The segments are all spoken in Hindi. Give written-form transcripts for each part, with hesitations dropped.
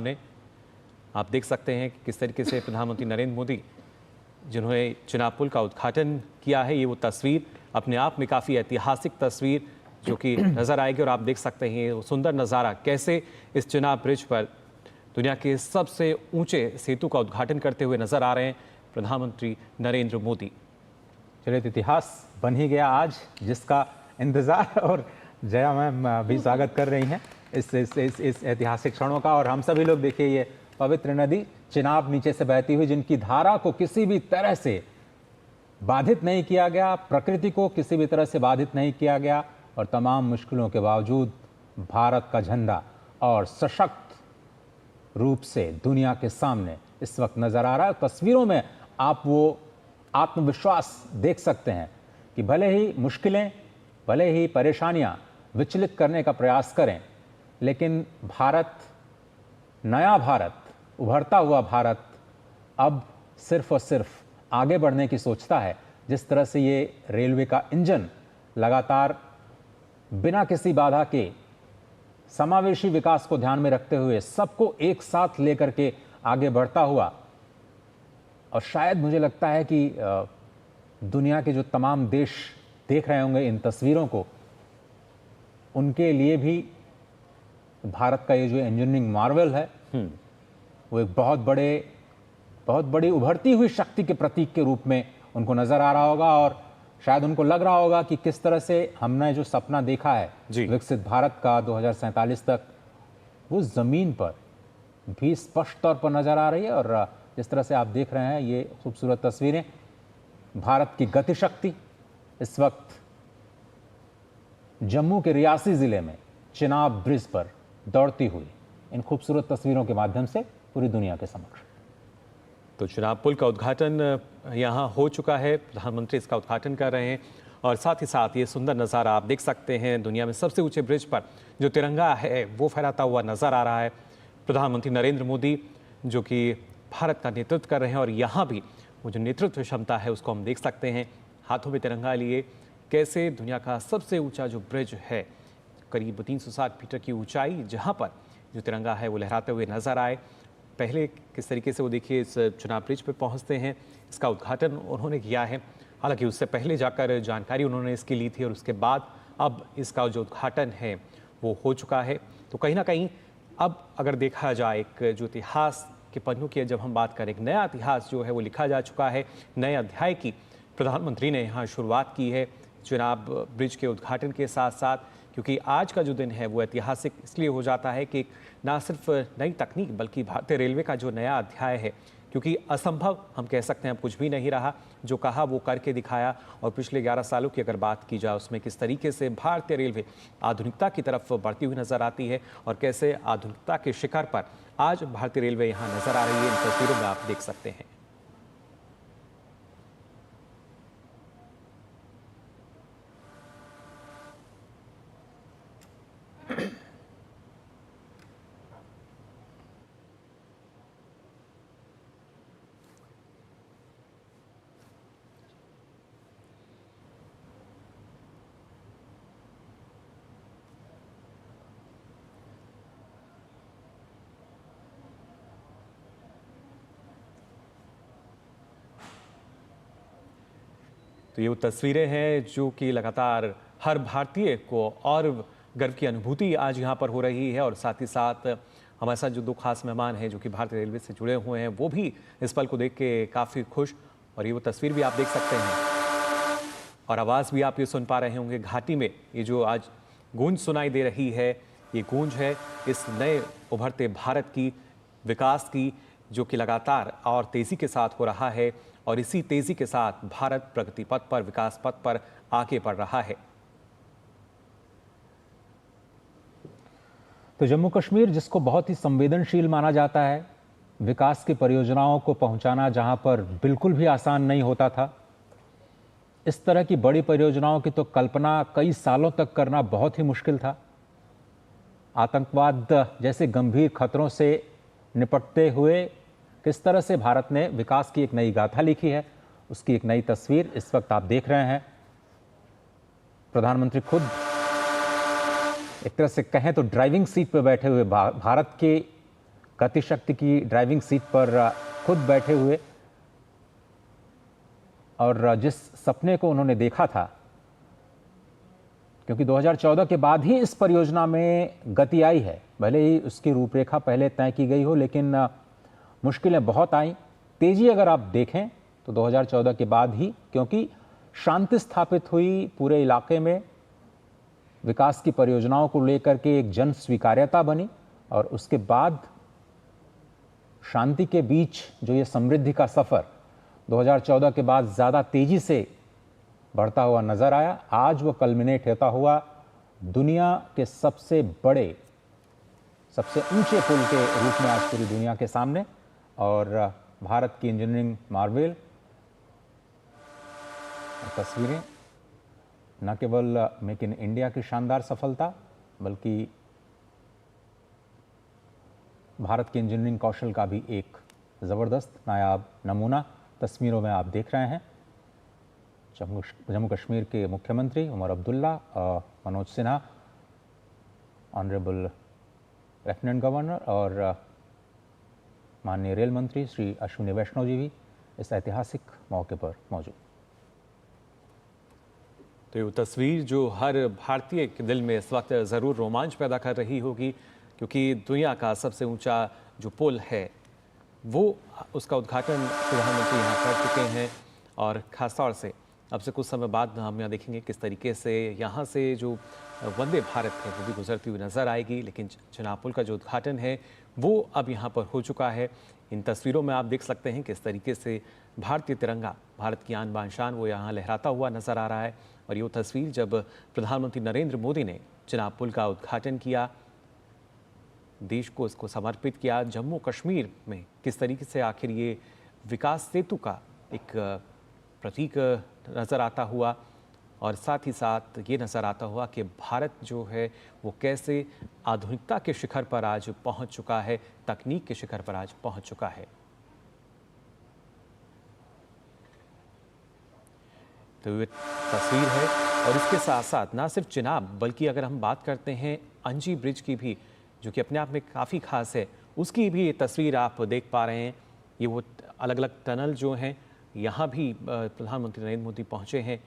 ने आप देख सकते हैं कि किस तरीके से प्रधानमंत्री नरेंद्र मोदी जिन्होंने चिनाब पुल का उद्घाटन किया है, ये वो तस्वीर अपने आप में काफ़ी ऐतिहासिक तस्वीर जो कि नज़र आएगी। और आप देख सकते हैं वो सुंदर नज़ारा कैसे इस चिनाब ब्रिज पर दुनिया के सबसे ऊंचे सेतु का उद्घाटन करते हुए नजर आ रहे हैं प्रधानमंत्री नरेंद्र मोदी। चलिए, इतिहास बन ही गया आज, जिसका इंतजार और जया मैम भी स्वागत कर रही हैं इस ऐतिहासिक क्षणों का। और हम सभी लोग देखिए, ये पवित्र नदी चिनाब नीचे से बहती हुई, जिनकी धारा को किसी भी तरह से बाधित नहीं किया गया, प्रकृति को किसी भी तरह से बाधित नहीं किया गया, और तमाम मुश्किलों के बावजूद भारत का झंडा और सशक्त रूप से दुनिया के सामने इस वक्त नजर आ रहा है। तस्वीरों में आप वो आत्मविश्वास देख सकते हैं कि भले ही मुश्किलें, भले ही परेशानियां विचलित करने का प्रयास करें, लेकिन भारत, नया भारत, उभरता हुआ भारत अब सिर्फ और सिर्फ आगे बढ़ने की सोचता है। जिस तरह से ये रेलवे का इंजन लगातार बिना किसी बाधा के समावेशी विकास को ध्यान में रखते हुए सबको एक साथ लेकर के आगे बढ़ता हुआ, और शायद मुझे लगता है कि दुनिया के जो तमाम देश देख रहे होंगे इन तस्वीरों को, उनके लिए भी भारत का ये जो इंजीनियरिंग मार्वल है वो एक बहुत बड़ी उभरती हुई शक्ति के प्रतीक के रूप में उनको नजर आ रहा होगा। और शायद उनको लग रहा होगा कि किस तरह से हमने जो सपना देखा है विकसित भारत का 2047 तक, वो जमीन पर भी स्पष्ट तौर पर नजर आ रही है। और जिस तरह से आप देख रहे हैं ये खूबसूरत तस्वीरें, भारत की गति शक्ति इस वक्त जम्मू के रियासी जिले में चिनाब ब्रिज पर दौड़ती हुई इन खूबसूरत तस्वीरों के माध्यम से पूरी दुनिया के समक्ष। तो चिनाब पुल का उद्घाटन यहाँ हो चुका है, प्रधानमंत्री इसका उद्घाटन कर रहे हैं। और साथ ही साथ ये सुंदर नज़ारा आप देख सकते हैं, दुनिया में सबसे ऊंचे ब्रिज पर जो तिरंगा है वो फहराता हुआ नजर आ रहा है। प्रधानमंत्री नरेंद्र मोदी जो कि भारत का नेतृत्व कर रहे हैं, और यहाँ भी वो जो नेतृत्व क्षमता है उसको हम देख सकते हैं, हाथों में तिरंगा लिए कैसे दुनिया का सबसे ऊंचा जो ब्रिज है, करीब 360 मीटर की ऊंचाई, जहाँ पर जो तिरंगा है वो लहराते हुए नजर आए। पहले किस तरीके से वो देखिए इस चिनाब ब्रिज पर पहुँचते हैं, इसका उद्घाटन उन्होंने किया है। हालांकि उससे पहले जाकर जानकारी उन्होंने इसकी ली थी, और उसके बाद अब इसका जो उद्घाटन है वो हो चुका है। तो कहीं ना कहीं अब अगर देखा जाए, एक जो इतिहास के पन्नों की जब हम बात करें, एक नया इतिहास जो है वो लिखा जा चुका है, नए अध्याय की प्रधानमंत्री ने यहाँ शुरुआत की है चिनाब ब्रिज के उद्घाटन के साथ साथ। क्योंकि आज का जो दिन है वो ऐतिहासिक इसलिए हो जाता है कि ना सिर्फ नई तकनीक बल्कि भारतीय रेलवे का जो नया अध्याय है, क्योंकि असंभव हम कह सकते हैं अब कुछ भी नहीं रहा, जो कहा वो करके दिखाया। और पिछले 11 सालों की अगर बात की जाए उसमें किस तरीके से भारतीय रेलवे आधुनिकता की तरफ बढ़ती हुई नजर आती है, और कैसे आधुनिकता के शिखर पर आज भारतीय रेलवे यहाँ नजर आ रही है, इन तस्वीरों में आप देख सकते हैं। तो ये वो तस्वीरें हैं जो कि लगातार हर भारतीय को और गर्व की अनुभूति आज यहाँ पर हो रही है। और साथ ही साथ हमारे साथ जो दो खास मेहमान हैं जो कि भारतीय रेलवे से जुड़े हुए हैं, वो भी इस पल को देख के काफ़ी खुश। और ये वो तस्वीर भी आप देख सकते हैं, और आवाज़ भी आप ये सुन पा रहे होंगे घाटी में। ये जो आज गूंज सुनाई दे रही है, ये गूंज है इस नए उभरते भारत की, विकास की, जो कि लगातार और तेज़ी के साथ हो रहा है। और इसी तेजी के साथ भारत प्रगति पथ पर, विकास पथ पर आगे बढ़ रहा है। तो जम्मू कश्मीर, जिसको बहुत ही संवेदनशील माना जाता है, विकास की परियोजनाओं को पहुंचाना जहां पर बिल्कुल भी आसान नहीं होता था, इस तरह की बड़ी परियोजनाओं की तो कल्पना कई सालों तक करना बहुत ही मुश्किल था। आतंकवाद जैसे गंभीर खतरों से निपटते हुए किस तरह से भारत ने विकास की एक नई गाथा लिखी है, उसकी एक नई तस्वीर इस वक्त आप देख रहे हैं। प्रधानमंत्री खुद एक तरह से कहें तो ड्राइविंग सीट पर बैठे हुए भारत के गति शक्ति की ड्राइविंग सीट पर खुद बैठे हुए और जिस सपने को उन्होंने देखा था, क्योंकि 2014 के बाद ही इस परियोजना में गति आई है, भले ही उसकी रूपरेखा पहले तय की गई हो, लेकिन मुश्किलें बहुत आई। तेजी अगर आप देखें तो 2014 के बाद ही, क्योंकि शांति स्थापित हुई पूरे इलाके में, विकास की परियोजनाओं को लेकर के एक जन स्वीकार्यता बनी और उसके बाद शांति के बीच जो ये समृद्धि का सफर 2014 के बाद ज़्यादा तेजी से बढ़ता हुआ नजर आया। आज वो कल्मिनेट होता हुआ दुनिया के सबसे बड़े, सबसे ऊंचे पुल के रूप में आज पूरी दुनिया के सामने, और भारत की इंजीनियरिंग मार्वेल तस्वीरें न केवल मेक इन इंडिया की शानदार सफलता, बल्कि भारत के इंजीनियरिंग कौशल का भी एक ज़बरदस्त नायाब नमूना तस्वीरों में आप देख रहे हैं। जम्मू कश्मीर के मुख्यमंत्री Omar Abdullah, Manoj Sinha, honourable lieutenant governor और माननीय रेल मंत्री श्री अश्विनी वैष्णव जी भी इस ऐतिहासिक मौके पर मौजूद। तो ये तस्वीर जो हर भारतीय के दिल में इस वक्त ज़रूर रोमांच पैदा कर रही होगी, क्योंकि दुनिया का सबसे ऊंचा जो पुल है वो उसका उद्घाटन प्रधानमंत्री यहाँ कर चुके हैं। और ख़ास तौर से अब से कुछ समय बाद हम यहाँ देखेंगे किस तरीके से यहाँ से जो वंदे भारत है वो भी गुजरती हुई नज़र आएगी। लेकिन चिनाब पुल का जो उद्घाटन है वो अब यहाँ पर हो चुका है। इन तस्वीरों में आप देख सकते हैं किस तरीके से भारतीय तिरंगा, भारत की आन बान शान, वो यहाँ लहराता हुआ नज़र आ रहा है। और ये तस्वीर जब प्रधानमंत्री नरेंद्र मोदी ने चिनाब पुल का उद्घाटन किया, देश को इसको समर्पित किया, जम्मू कश्मीर में किस तरीके से आखिर ये विकास सेतु का एक प्रतीक नज़र आता हुआ, और साथ ही साथ ये नज़र आता हुआ कि भारत जो है वो कैसे आधुनिकता के शिखर पर आज पहुंच चुका है, तकनीक के शिखर पर आज पहुंच चुका है। तो ये तस्वीर है। और इसके साथ साथ ना सिर्फ चिनाब, बल्कि अगर हम बात करते हैं अंजी ब्रिज की भी, जो कि अपने आप में काफ़ी खास है, उसकी भी ये तस्वीर आप देख पा रहे हैं। ये वो अलग अलग टनल जो हैं, यहाँ भी प्रधानमंत्री नरेंद्र मोदी पहुँचे हैं।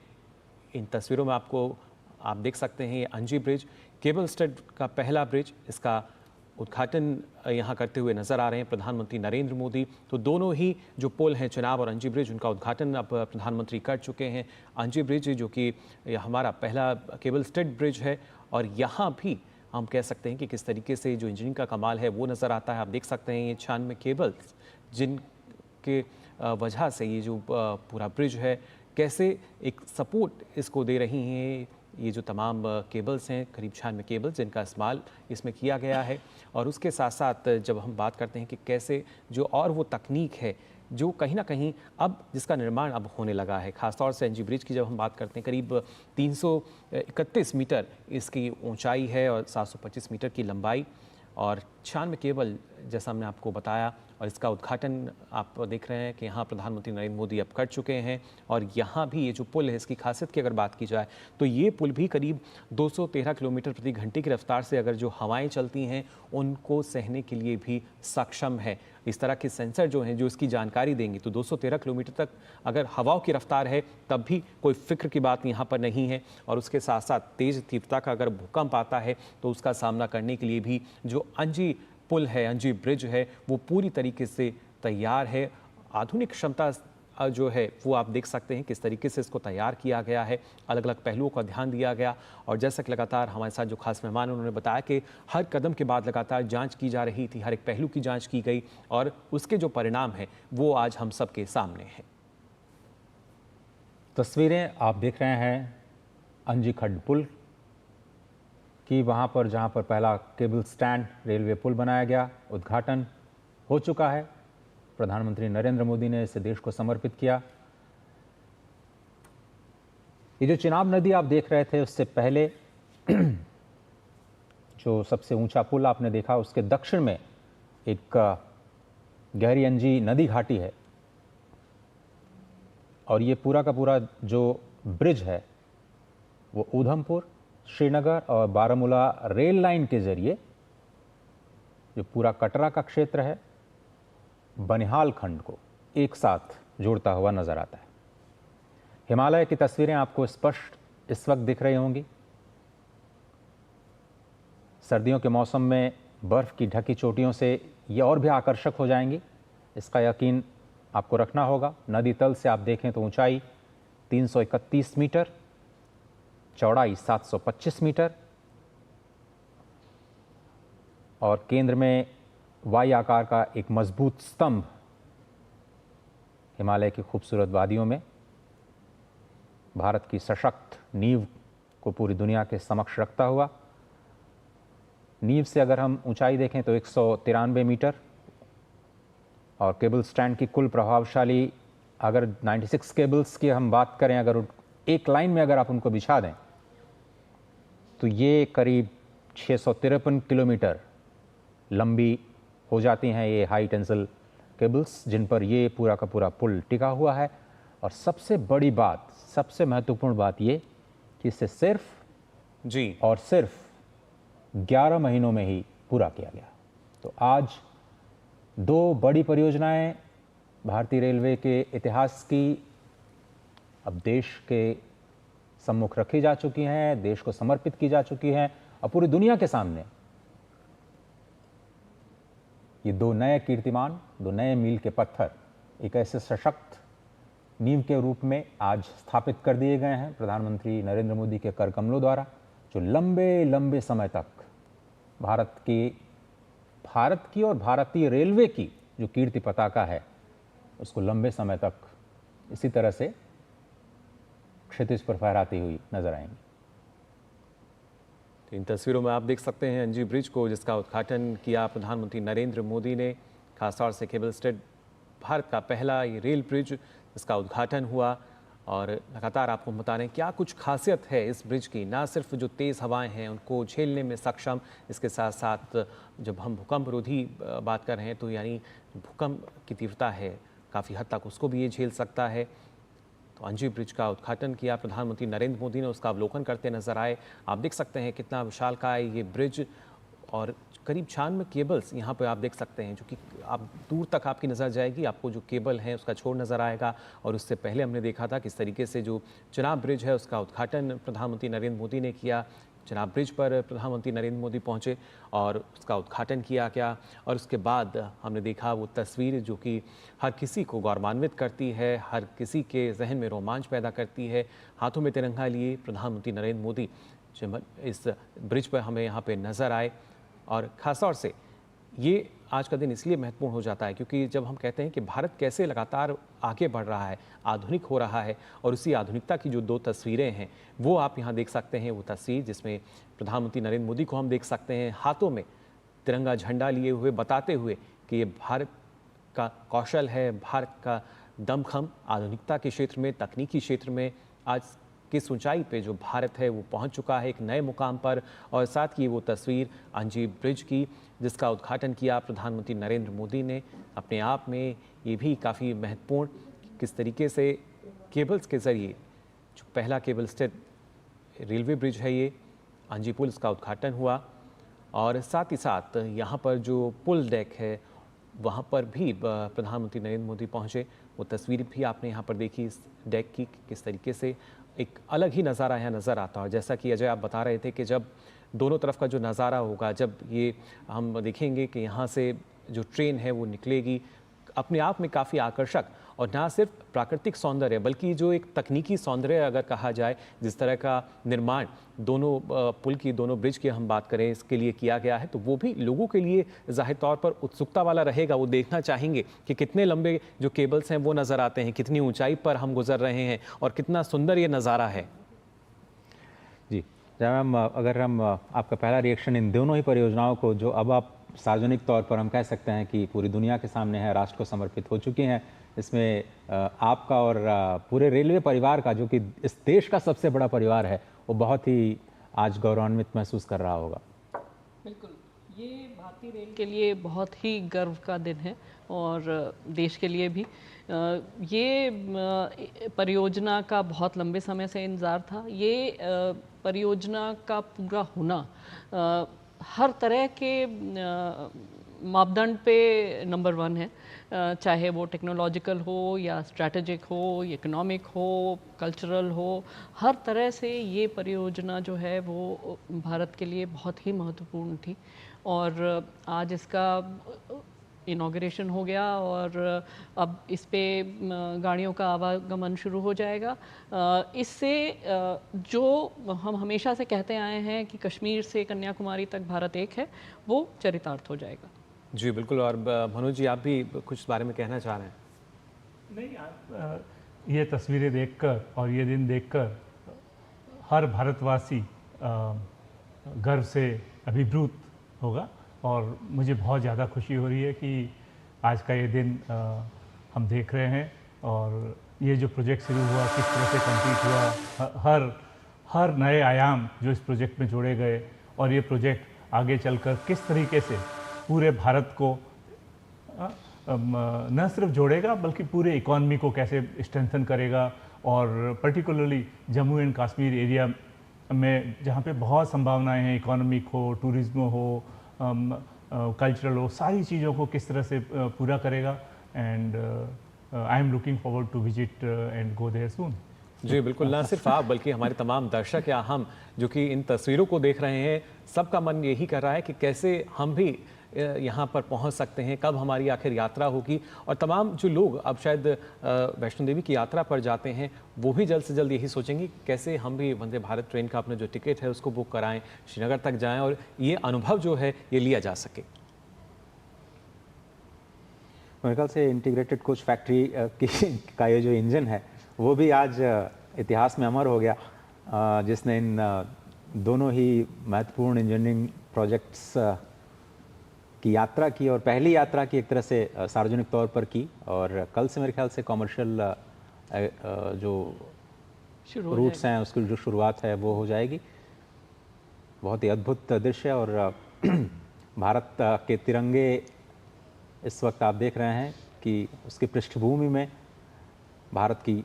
इन तस्वीरों में आप देख सकते हैं ये अंजी ब्रिज, केबल स्टड का पहला ब्रिज, इसका उद्घाटन यहाँ करते हुए नज़र आ रहे हैं प्रधानमंत्री नरेंद्र मोदी। तो दोनों ही जो पुल हैं, चिनाब और अंजी ब्रिज, उनका उद्घाटन अब प्रधानमंत्री कर चुके हैं। अंजी ब्रिज जो कि हमारा पहला केबल स्टड ब्रिज है, और यहाँ भी हम कह सकते हैं कि किस तरीके से जो इंजीनियरिंग का कमाल है वो नज़र आता है। आप देख सकते हैं ये 96 केबल्स जिनके वजह से ये जो पूरा ब्रिज है कैसे एक सपोर्ट इसको दे रही हैं। ये जो तमाम केबल्स हैं, करीब 96 केबल्स जिनका इस्तेमाल इसमें किया गया है। और उसके साथ साथ जब हम बात करते हैं कि कैसे जो और वो तकनीक है जो कहीं ना कहीं अब जिसका निर्माण अब होने लगा है, खासतौर से एनजी ब्रिज की जब हम बात करते हैं, करीब 331 मीटर इसकी ऊंचाई है और 725 मीटर की लंबाई, और 96 केबल जैसा हमने आपको बताया। और इसका उद्घाटन आप देख रहे हैं कि यहाँ प्रधानमंत्री नरेंद्र मोदी अब कर चुके हैं। और यहाँ भी ये जो पुल है, इसकी खासियत की अगर बात की जाए तो ये पुल भी करीब 213 किलोमीटर प्रति घंटे की रफ्तार से अगर जो हवाएं चलती हैं उनको सहने के लिए भी सक्षम है। इस तरह के सेंसर जो हैं जो इसकी जानकारी देंगे, तो 213 किलोमीटर तक अगर हवाओं की रफ्तार है तब भी कोई फिक्र की बात यहाँ पर नहीं है। और उसके साथ साथ तेज़ तीव्रता का अगर भूकंप आता है तो उसका सामना करने के लिए भी जो अंजी पुल है, अंजी ब्रिज है, वो पूरी तरीके से तैयार है। आधुनिक क्षमता जो है वो आप देख सकते हैं किस तरीके से इसको तैयार किया गया है, अलग अलग पहलुओं का ध्यान दिया गया। और जैसा कि लगातार हमारे साथ जो खास मेहमान उन्होंने बताया कि हर कदम के बाद लगातार जांच की जा रही थी, हर एक पहलू की जांच की गई, और उसके जो परिणाम हैं वो आज हम सबके सामने हैं। तस्वीरें आप देख रहे हैं अंजी खड्ड पुल कि वहाँ पर जहाँ पर पहला केबल स्टैंड रेलवे पुल बनाया गया, उद्घाटन हो चुका है। प्रधानमंत्री नरेंद्र मोदी ने इसे देश को समर्पित किया। ये जो चिनाब नदी आप देख रहे थे, उससे पहले जो सबसे ऊंचा पुल आपने देखा, उसके दक्षिण में एक गहरी अंजी नदी घाटी है। और ये पूरा का पूरा जो ब्रिज है वो उधमपुर, श्रीनगर और बारामूला रेल लाइन के जरिए जो पूरा कटरा का क्षेत्र है, बनिहाल खंड को एक साथ जोड़ता हुआ नजर आता है। हिमालय की तस्वीरें आपको स्पष्ट इस वक्त दिख रही होंगी। सर्दियों के मौसम में बर्फ़ की ढकी चोटियों से ये और भी आकर्षक हो जाएंगी, इसका यकीन आपको रखना होगा। नदी तल से आप देखें तो ऊंचाई 331 मीटर, चौड़ाई 725 मीटर और केंद्र में वाई आकार का एक मजबूत स्तंभ हिमालय की खूबसूरत वादियों में भारत की सशक्त नींव को पूरी दुनिया के समक्ष रखता हुआ। नींव से अगर हम ऊंचाई देखें तो 193 मीटर और केबल स्टैंड की कुल प्रभावशाली, अगर 96 केबल्स की हम बात करें, अगर एक लाइन में अगर आप उनको बिछा दें तो ये करीब 653 किलोमीटर लंबी हो जाती हैं ये हाई टेंसिल केबल्स, जिन पर ये पूरा का पूरा पुल टिका हुआ है। और सबसे बड़ी बात, सबसे महत्वपूर्ण बात ये कि इसे सिर्फ और सिर्फ 11 महीनों में ही पूरा किया गया। तो आज दो बड़ी परियोजनाएं भारतीय रेलवे के इतिहास की अब देश के सम्मुख रखी जा चुकी हैं, देश को समर्पित की जा चुकी हैं और पूरी दुनिया के सामने ये दो नए कीर्तिमान, दो नए मील के पत्थर एक ऐसे सशक्त नींव के रूप में आज स्थापित कर दिए गए हैं प्रधानमंत्री नरेंद्र मोदी के कर कमलों द्वारा, जो लंबे लंबे समय तक भारत की और भारतीय रेलवे की जो कीर्ति पताका है उसको लंबे समय तक इसी तरह से क्षितिज पर फहराती हुई नजर आएंगी। तो इन तस्वीरों में आप देख सकते हैं अंजी ब्रिज को, जिसका उद्घाटन किया प्रधानमंत्री नरेंद्र मोदी ने। खासतौर से केबल स्टेड भारत का पहला ये रेल ब्रिज, इसका उद्घाटन हुआ और लगातार आपको बता रहे हैं क्या कुछ खासियत है इस ब्रिज की। ना सिर्फ जो तेज़ हवाएं हैं उनको झेलने में सक्षम, इसके साथ साथ जब हम भूकंप रोधी बात कर रहे हैं तो यानी भूकंप की तीव्रता है काफ़ी हद तक उसको भी ये झेल सकता है। तो अंजी ब्रिज का उद्घाटन किया प्रधानमंत्री नरेंद्र मोदी ने, उसका अवलोकन करते नजर आए। आप देख सकते हैं कितना विशालकाय ये ब्रिज और करीब 96 केबल्स यहाँ पे आप देख सकते हैं, जो कि आप दूर तक आपकी नज़र जाएगी, आपको जो केबल है उसका छोर नज़र आएगा। और उससे पहले हमने देखा था किस तरीके से जो चेनाब ब्रिज है उसका उद्घाटन प्रधानमंत्री नरेंद्र मोदी ने किया। चेनाब ब्रिज पर प्रधानमंत्री नरेंद्र मोदी पहुंचे और उसका उद्घाटन किया गया। और उसके बाद हमने देखा वो तस्वीर जो कि हर किसी को गौरवान्वित करती है, हर किसी के जहन में रोमांच पैदा करती है। हाथों में तिरंगा लिए प्रधानमंत्री नरेंद्र मोदी इस ब्रिज पर हमें यहाँ पे नज़र आए। और ख़ासतौर से ये आज का दिन इसलिए महत्वपूर्ण हो जाता है क्योंकि जब हम कहते हैं कि भारत कैसे लगातार आगे बढ़ रहा है, आधुनिक हो रहा है, और उसी आधुनिकता की जो दो तस्वीरें हैं वो आप यहाँ देख सकते हैं। वो तस्वीर जिसमें प्रधानमंत्री नरेंद्र मोदी को हम देख सकते हैं हाथों में तिरंगा झंडा लिए हुए, बताते हुए कि ये भारत का कौशल है, भारत का दमखम आधुनिकता के क्षेत्र में, तकनीकी क्षेत्र में आज किस ऊंचाई पे जो भारत है वो पहुंच चुका है एक नए मुकाम पर। और साथ ही वो तस्वीर अंजी ब्रिज की जिसका उद्घाटन किया प्रधानमंत्री नरेंद्र मोदी ने, अपने आप में ये भी काफ़ी महत्वपूर्ण किस तरीके से केबल्स के ज़रिए जो पहला केबल स्टेड रेलवे ब्रिज है ये अंजी पुल, इसका उद्घाटन हुआ। और साथ ही साथ यहाँ पर जो पुल डेक है वहाँ पर भी प्रधानमंत्री नरेंद्र मोदी पहुँचे। वो तस्वीर भी आपने यहाँ पर देखी इस डेक की, किस तरीके से एक अलग ही नज़ारा यहाँ नज़र आता है। जैसा कि अजय आप बता रहे थे कि जब दोनों तरफ का जो नज़ारा होगा, जब ये हम देखेंगे कि यहाँ से जो ट्रेन है वो निकलेगी, अपने आप में काफ़ी आकर्षक और ना सिर्फ प्राकृतिक सौंदर्य बल्कि जो एक तकनीकी सौंदर्य अगर कहा जाए, जिस तरह का निर्माण दोनों पुल की, दोनों ब्रिज की हम बात करें इसके लिए किया गया है, तो वो भी लोगों के लिए जाहिर तौर पर उत्सुकता वाला रहेगा। वो देखना चाहेंगे कि कितने लंबे जो केबल्स हैं वो नज़र आते हैं, कितनी ऊंचाई पर हम गुजर रहे हैं और कितना सुंदर ये नज़ारा है। जी मैम, अगर हम आपका पहला रिएक्शन इन दोनों ही परियोजनाओं को जो अब आप सार्वजनिक तौर पर हम कह सकते हैं कि पूरी दुनिया के सामने है, राष्ट्र को समर्पित हो चुकी हैं, इसमें आपका और पूरे रेलवे परिवार का, जो कि इस देश का सबसे बड़ा परिवार है, वो बहुत ही आज गौरवान्वित महसूस कर रहा होगा। बिल्कुल, ये भारतीय रेल के लिए बहुत ही गर्व का दिन है और देश के लिए भी। ये परियोजना का बहुत लंबे समय से इंतज़ार था। ये परियोजना का पूरा होना हर तरह के मापदंड पे नंबर 1 है, चाहे वो टेक्नोलॉजिकल हो या स्ट्रैटेजिक हो, इकोनॉमिक हो, कल्चरल हो, हर तरह से ये परियोजना जो है वो भारत के लिए बहुत ही महत्वपूर्ण थी। और आज इसका इनॉग्रेशन हो गया और अब इस पे गाड़ियों का आवागमन शुरू हो जाएगा। इससे जो हम हमेशा से कहते आए हैं कि कश्मीर से कन्याकुमारी तक भारत एक है, वो चरितार्थ हो जाएगा। जी बिल्कुल। और मनोज जी, आप भी कुछ इस बारे में कहना चाह रहे हैं? नहीं, ये तस्वीरें देखकर और ये दिन देखकर हर भारतवासी गर्व से अभिभूत होगा और मुझे बहुत ज़्यादा खुशी हो रही है कि आज का ये दिन हम देख रहे हैं और ये जो प्रोजेक्ट शुरू हुआ किस तरह से कंप्लीट हुआ, हर नए आयाम जो इस प्रोजेक्ट में जोड़े गए और ये प्रोजेक्ट आगे चलकर किस तरीके से पूरे भारत को न सिर्फ जोड़ेगा बल्कि पूरे इकॉनमी को कैसे स्ट्रेंथन करेगा। और particularly Jammu and Kashmir area में जहाँ पे बहुत संभावनाएं हैं, इकोनॉमिक हो, टूरिज्म हो, कल्चरल हो, सारी चीज़ों को किस तरह से पूरा करेगा। And I am looking forward to visit and go there soon. जी बिल्कुल। ना सिर्फ आप बल्कि हमारे तमाम दर्शक या हम जो कि इन तस्वीरों को देख रहे हैं, सबका मन यही कर रहा है कि कैसे हम भी यहाँ पर पहुँच सकते हैं, कब हमारी आखिर यात्रा होगी। और तमाम जो लोग अब शायद वैष्णो देवी की यात्रा पर जाते हैं, वो भी जल्द से जल्द यही सोचेंगे कैसे हम भी वंदे भारत ट्रेन का अपना जो टिकट है उसको बुक कराएं, श्रीनगर तक जाएं और ये अनुभव जो है ये लिया जा सके। मेरे ख्याल से इंटीग्रेटेड कोच फैक्ट्री का ये जो इंजन है वो भी आज इतिहास में अमर हो गया, जिसने इन दोनों ही महत्वपूर्ण इंजीनियरिंग प्रोजेक्ट्स की यात्रा की और पहली यात्रा की एक तरह से सार्वजनिक तौर पर की। और कल से मेरे ख्याल से कमर्शियल जो रूट्स हैं उसकी जो शुरुआत है वो हो जाएगी। बहुत ही अद्भुत दृश्य। और भारत के तिरंगे इस वक्त आप देख रहे हैं कि उसकी पृष्ठभूमि में भारत की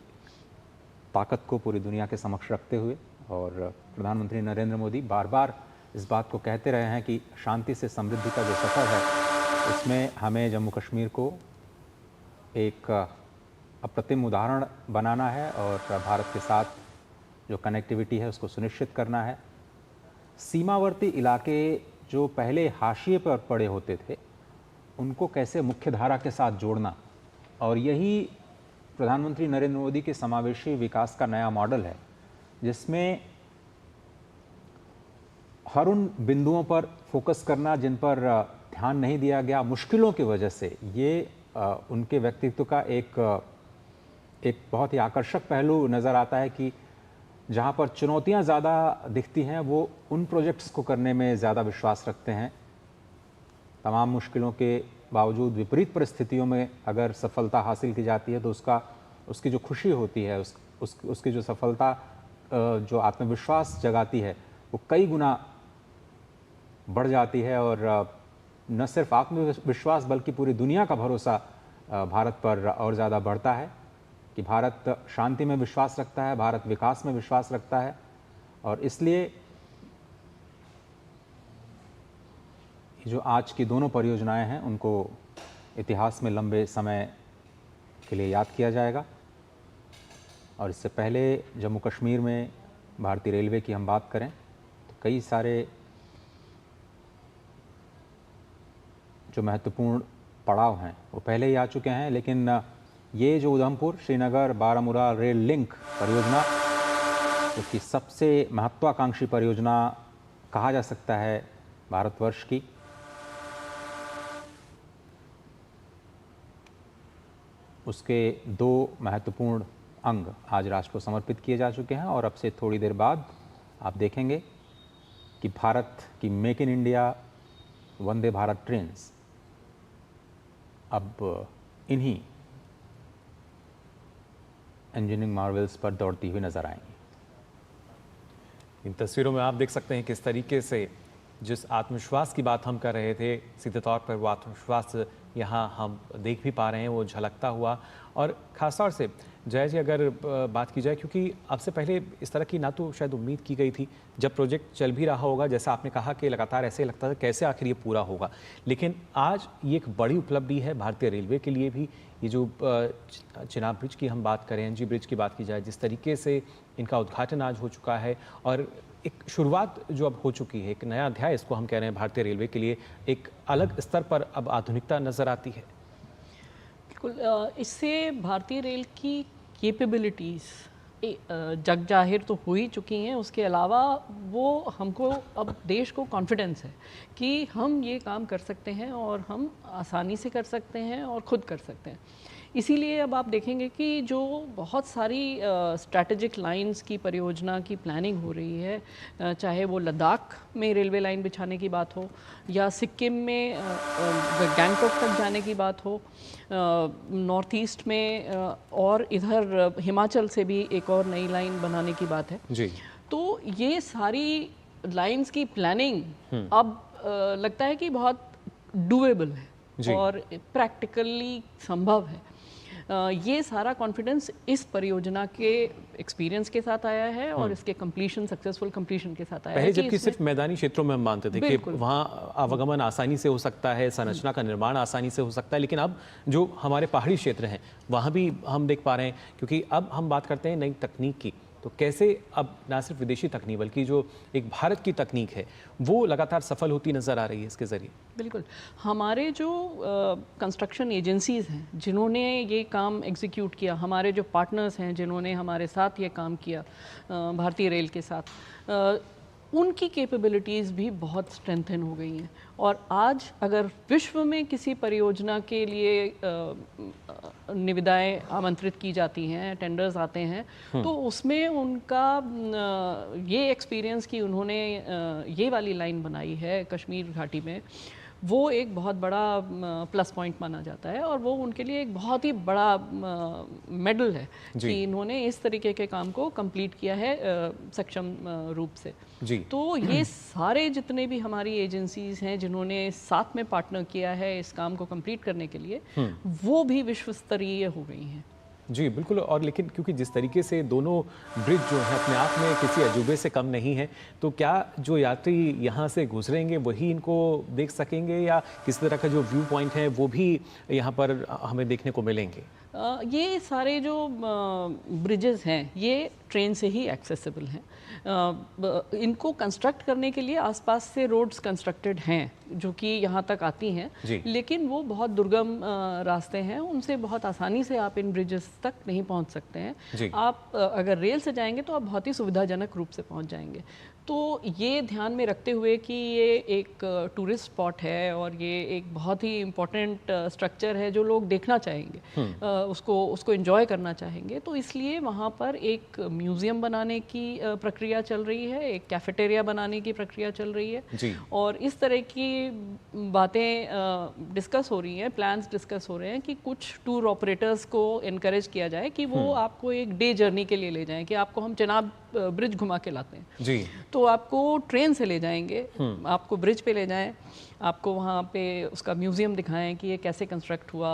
ताकत को पूरी दुनिया के समक्ष रखते हुए और प्रधानमंत्री नरेंद्र मोदी बार बार इस बात को कहते रहे हैं कि शांति से समृद्धि का जो सफ़र है उसमें हमें जम्मू कश्मीर को एक अप्रतिम उदाहरण बनाना है और भारत के साथ जो कनेक्टिविटी है उसको सुनिश्चित करना है। सीमावर्ती इलाके जो पहले हाशिए पर पड़े होते थे उनको कैसे मुख्य धारा के साथ जोड़ना, और यही प्रधानमंत्री नरेंद्र मोदी के समावेशी विकास का नया मॉडल है, जिसमें हर उन बिंदुओं पर फोकस करना जिन पर ध्यान नहीं दिया गया मुश्किलों की वजह से। ये उनके व्यक्तित्व का एक बहुत ही आकर्षक पहलू नज़र आता है कि जहाँ पर चुनौतियाँ ज़्यादा दिखती हैं वो उन प्रोजेक्ट्स को करने में ज़्यादा विश्वास रखते हैं। तमाम मुश्किलों के बावजूद विपरीत परिस्थितियों में अगर सफलता हासिल की जाती है तो उसकी जो खुशी होती है, उसकी जो सफलता जो आत्मविश्वास जगाती है वो कई गुना बढ़ जाती है। और न सिर्फ आत्मविश्वास बल्कि पूरी दुनिया का भरोसा भारत पर और ज़्यादा बढ़ता है कि भारत शांति में विश्वास रखता है, भारत विकास में विश्वास रखता है। और इसलिए जो आज की दोनों परियोजनाएं हैं उनको इतिहास में लंबे समय के लिए याद किया जाएगा। और इससे पहले जम्मू कश्मीर में भारतीय रेलवे की हम बात करें तो कई सारे जो महत्वपूर्ण पड़ाव हैं वो पहले ही आ चुके हैं, लेकिन ये जो उधमपुर श्रीनगर बारामूला रेल लिंक परियोजना उसकी सबसे महत्वाकांक्षी परियोजना कहा जा सकता है भारतवर्ष की। उसके दो महत्वपूर्ण अंग आज राष्ट्र को समर्पित किए जा चुके हैं और अब से थोड़ी देर बाद आप देखेंगे कि भारत की make in India Vande Bharat trains अब इन्हीं इंजीनियरिंग मार्वल्स पर दौड़ती हुई नजर आएंगी। इन तस्वीरों में आप देख सकते हैं किस तरीके से जिस आत्मविश्वास की बात हम कर रहे थे, सीधे तौर पर वो आत्मविश्वास यहाँ हम देख भी पा रहे हैं, वो झलकता हुआ। और ख़ासतौर से जय जी अगर बात की जाए, क्योंकि अब से पहले इस तरह की ना तो शायद उम्मीद की गई थी, जब प्रोजेक्ट चल भी रहा होगा, जैसा आपने कहा कि लगातार ऐसे लगता था कैसे आखिर ये पूरा होगा, लेकिन आज ये एक बड़ी उपलब्धि है भारतीय रेलवे के लिए भी। ये जो चिनाब ब्रिज की हम बात करें, एनजी ब्रिज की बात की जाए, जिस तरीके से इनका उद्घाटन आज हो चुका है और एक शुरुआत जो अब हो चुकी है, एक नया अध्याय इसको हम कह रहे हैं भारतीय रेलवे के लिए, एक अलग स्तर पर अब आधुनिकता नज़र आती है। बिल्कुल, इससे भारतीय रेल की कैपेबिलिटीज़ जग जाहिर तो हो ही चुकी हैं, उसके अलावा वो हमको अब देश को कॉन्फिडेंस है कि हम ये काम कर सकते हैं और हम आसानी से कर सकते हैं और ख़ुद कर सकते हैं। इसीलिए अब आप देखेंगे कि जो बहुत सारी स्ट्रैटेजिक लाइंस की परियोजना की प्लानिंग हो रही है, चाहे वो लद्दाख में रेलवे लाइन बिछाने की बात हो या सिक्किम में गैंगटॉक तक जाने की बात हो, नॉर्थ ईस्ट में और इधर हिमाचल से भी एक और नई लाइन बनाने की बात है जी। तो ये सारी लाइंस की प्लानिंग अब लगता है कि बहुत डूएबल है और प्रैक्टिकली संभव है। ये सारा कॉन्फिडेंस इस परियोजना के एक्सपीरियंस के साथ आया है और इसके कंप्लीशन, सक्सेसफुल कंप्लीशन के साथ आया है। पहले जबकि सिर्फ मैदानी क्षेत्रों में हम मानते थे कि वहाँ आवागमन आसानी से हो सकता है, संरचना का निर्माण आसानी से हो सकता है, लेकिन अब जो हमारे पहाड़ी क्षेत्र हैं वहाँ भी हम देख पा रहे हैं, क्योंकि अब हम बात करते हैं नई तकनीक की, तो कैसे अब ना सिर्फ विदेशी तकनीक बल्कि जो एक भारत की तकनीक है वो लगातार सफल होती नज़र आ रही है इसके ज़रिए। बिल्कुल, हमारे जो कंस्ट्रक्शन एजेंसीज़ हैं जिन्होंने ये काम एग्जीक्यूट किया, हमारे जो पार्टनर्स हैं जिन्होंने हमारे साथ ये काम किया भारतीय रेल के साथ, उनकी कैपेबिलिटीज़ भी बहुत स्ट्रेंथन हो गई हैं। और आज अगर विश्व में किसी परियोजना के लिए निविदाएं आमंत्रित की जाती हैं, टेंडर्स आते हैं, तो उसमें उनका ये एक्सपीरियंस कि उन्होंने ये वाली लाइन बनाई है कश्मीर घाटी में, वो एक बहुत बड़ा प्लस पॉइंट माना जाता है और वो उनके लिए एक बहुत ही बड़ा मेडल है कि इन्होंने इस तरीके के काम को कंप्लीट किया है सक्षम रूप से जी। तो ये सारे जितने भी हमारी एजेंसीज हैं जिन्होंने साथ में पार्टनर किया है इस काम को कंप्लीट करने के लिए, वो भी विश्व स्तरीय हो गई हैं। जी बिल्कुल, और लेकिन क्योंकि जिस तरीके से दोनों ब्रिज जो है अपने आप में किसी अजूबे से कम नहीं है, तो क्या जो यात्री यहाँ से गुजरेंगे वही इनको देख सकेंगे या किसी तरह का जो व्यू पॉइंट है वो भी यहाँ पर हमें देखने को मिलेंगे? ये सारे जो ब्रिजेस हैं ये ट्रेन से ही एक्सेसिबल हैं। इनको कंस्ट्रक्ट करने के लिए आसपास से रोड्स कंस्ट्रक्टेड हैं जो कि यहाँ तक आती हैं, लेकिन वो बहुत दुर्गम रास्ते हैं, उनसे बहुत आसानी से आप इन ब्रिजेस तक नहीं पहुँच सकते हैं। आप अगर रेल से जाएंगे तो आप बहुत ही सुविधाजनक रूप से पहुँच जाएंगे। तो ये ध्यान में रखते हुए कि ये एक टूरिस्ट स्पॉट है और ये एक बहुत ही इम्पोर्टेंट स्ट्रक्चर है जो लोग देखना चाहेंगे, उसको एंजॉय करना चाहेंगे, तो इसलिए वहाँ पर एक म्यूज़ियम बनाने की प्रक्रिया चल रही है, एक कैफेटेरिया बनाने की प्रक्रिया चल रही है जी। और इस तरह की बातें डिस्कस हो रही हैं, प्लान्स डिस्कस हो रहे हैं कि कुछ टूर ऑपरेटर्स को इनकरेज किया जाए कि वो आपको एक डे जर्नी के लिए ले जाएं, कि आपको हम चिनाब ब्रिज घुमा के लाते हैं जी, तो आपको ट्रेन से ले जाएंगे, आपको ब्रिज पे ले जाएं, आपको वहाँ पे उसका म्यूज़ियम दिखाएं कि ये कैसे कंस्ट्रक्ट हुआ,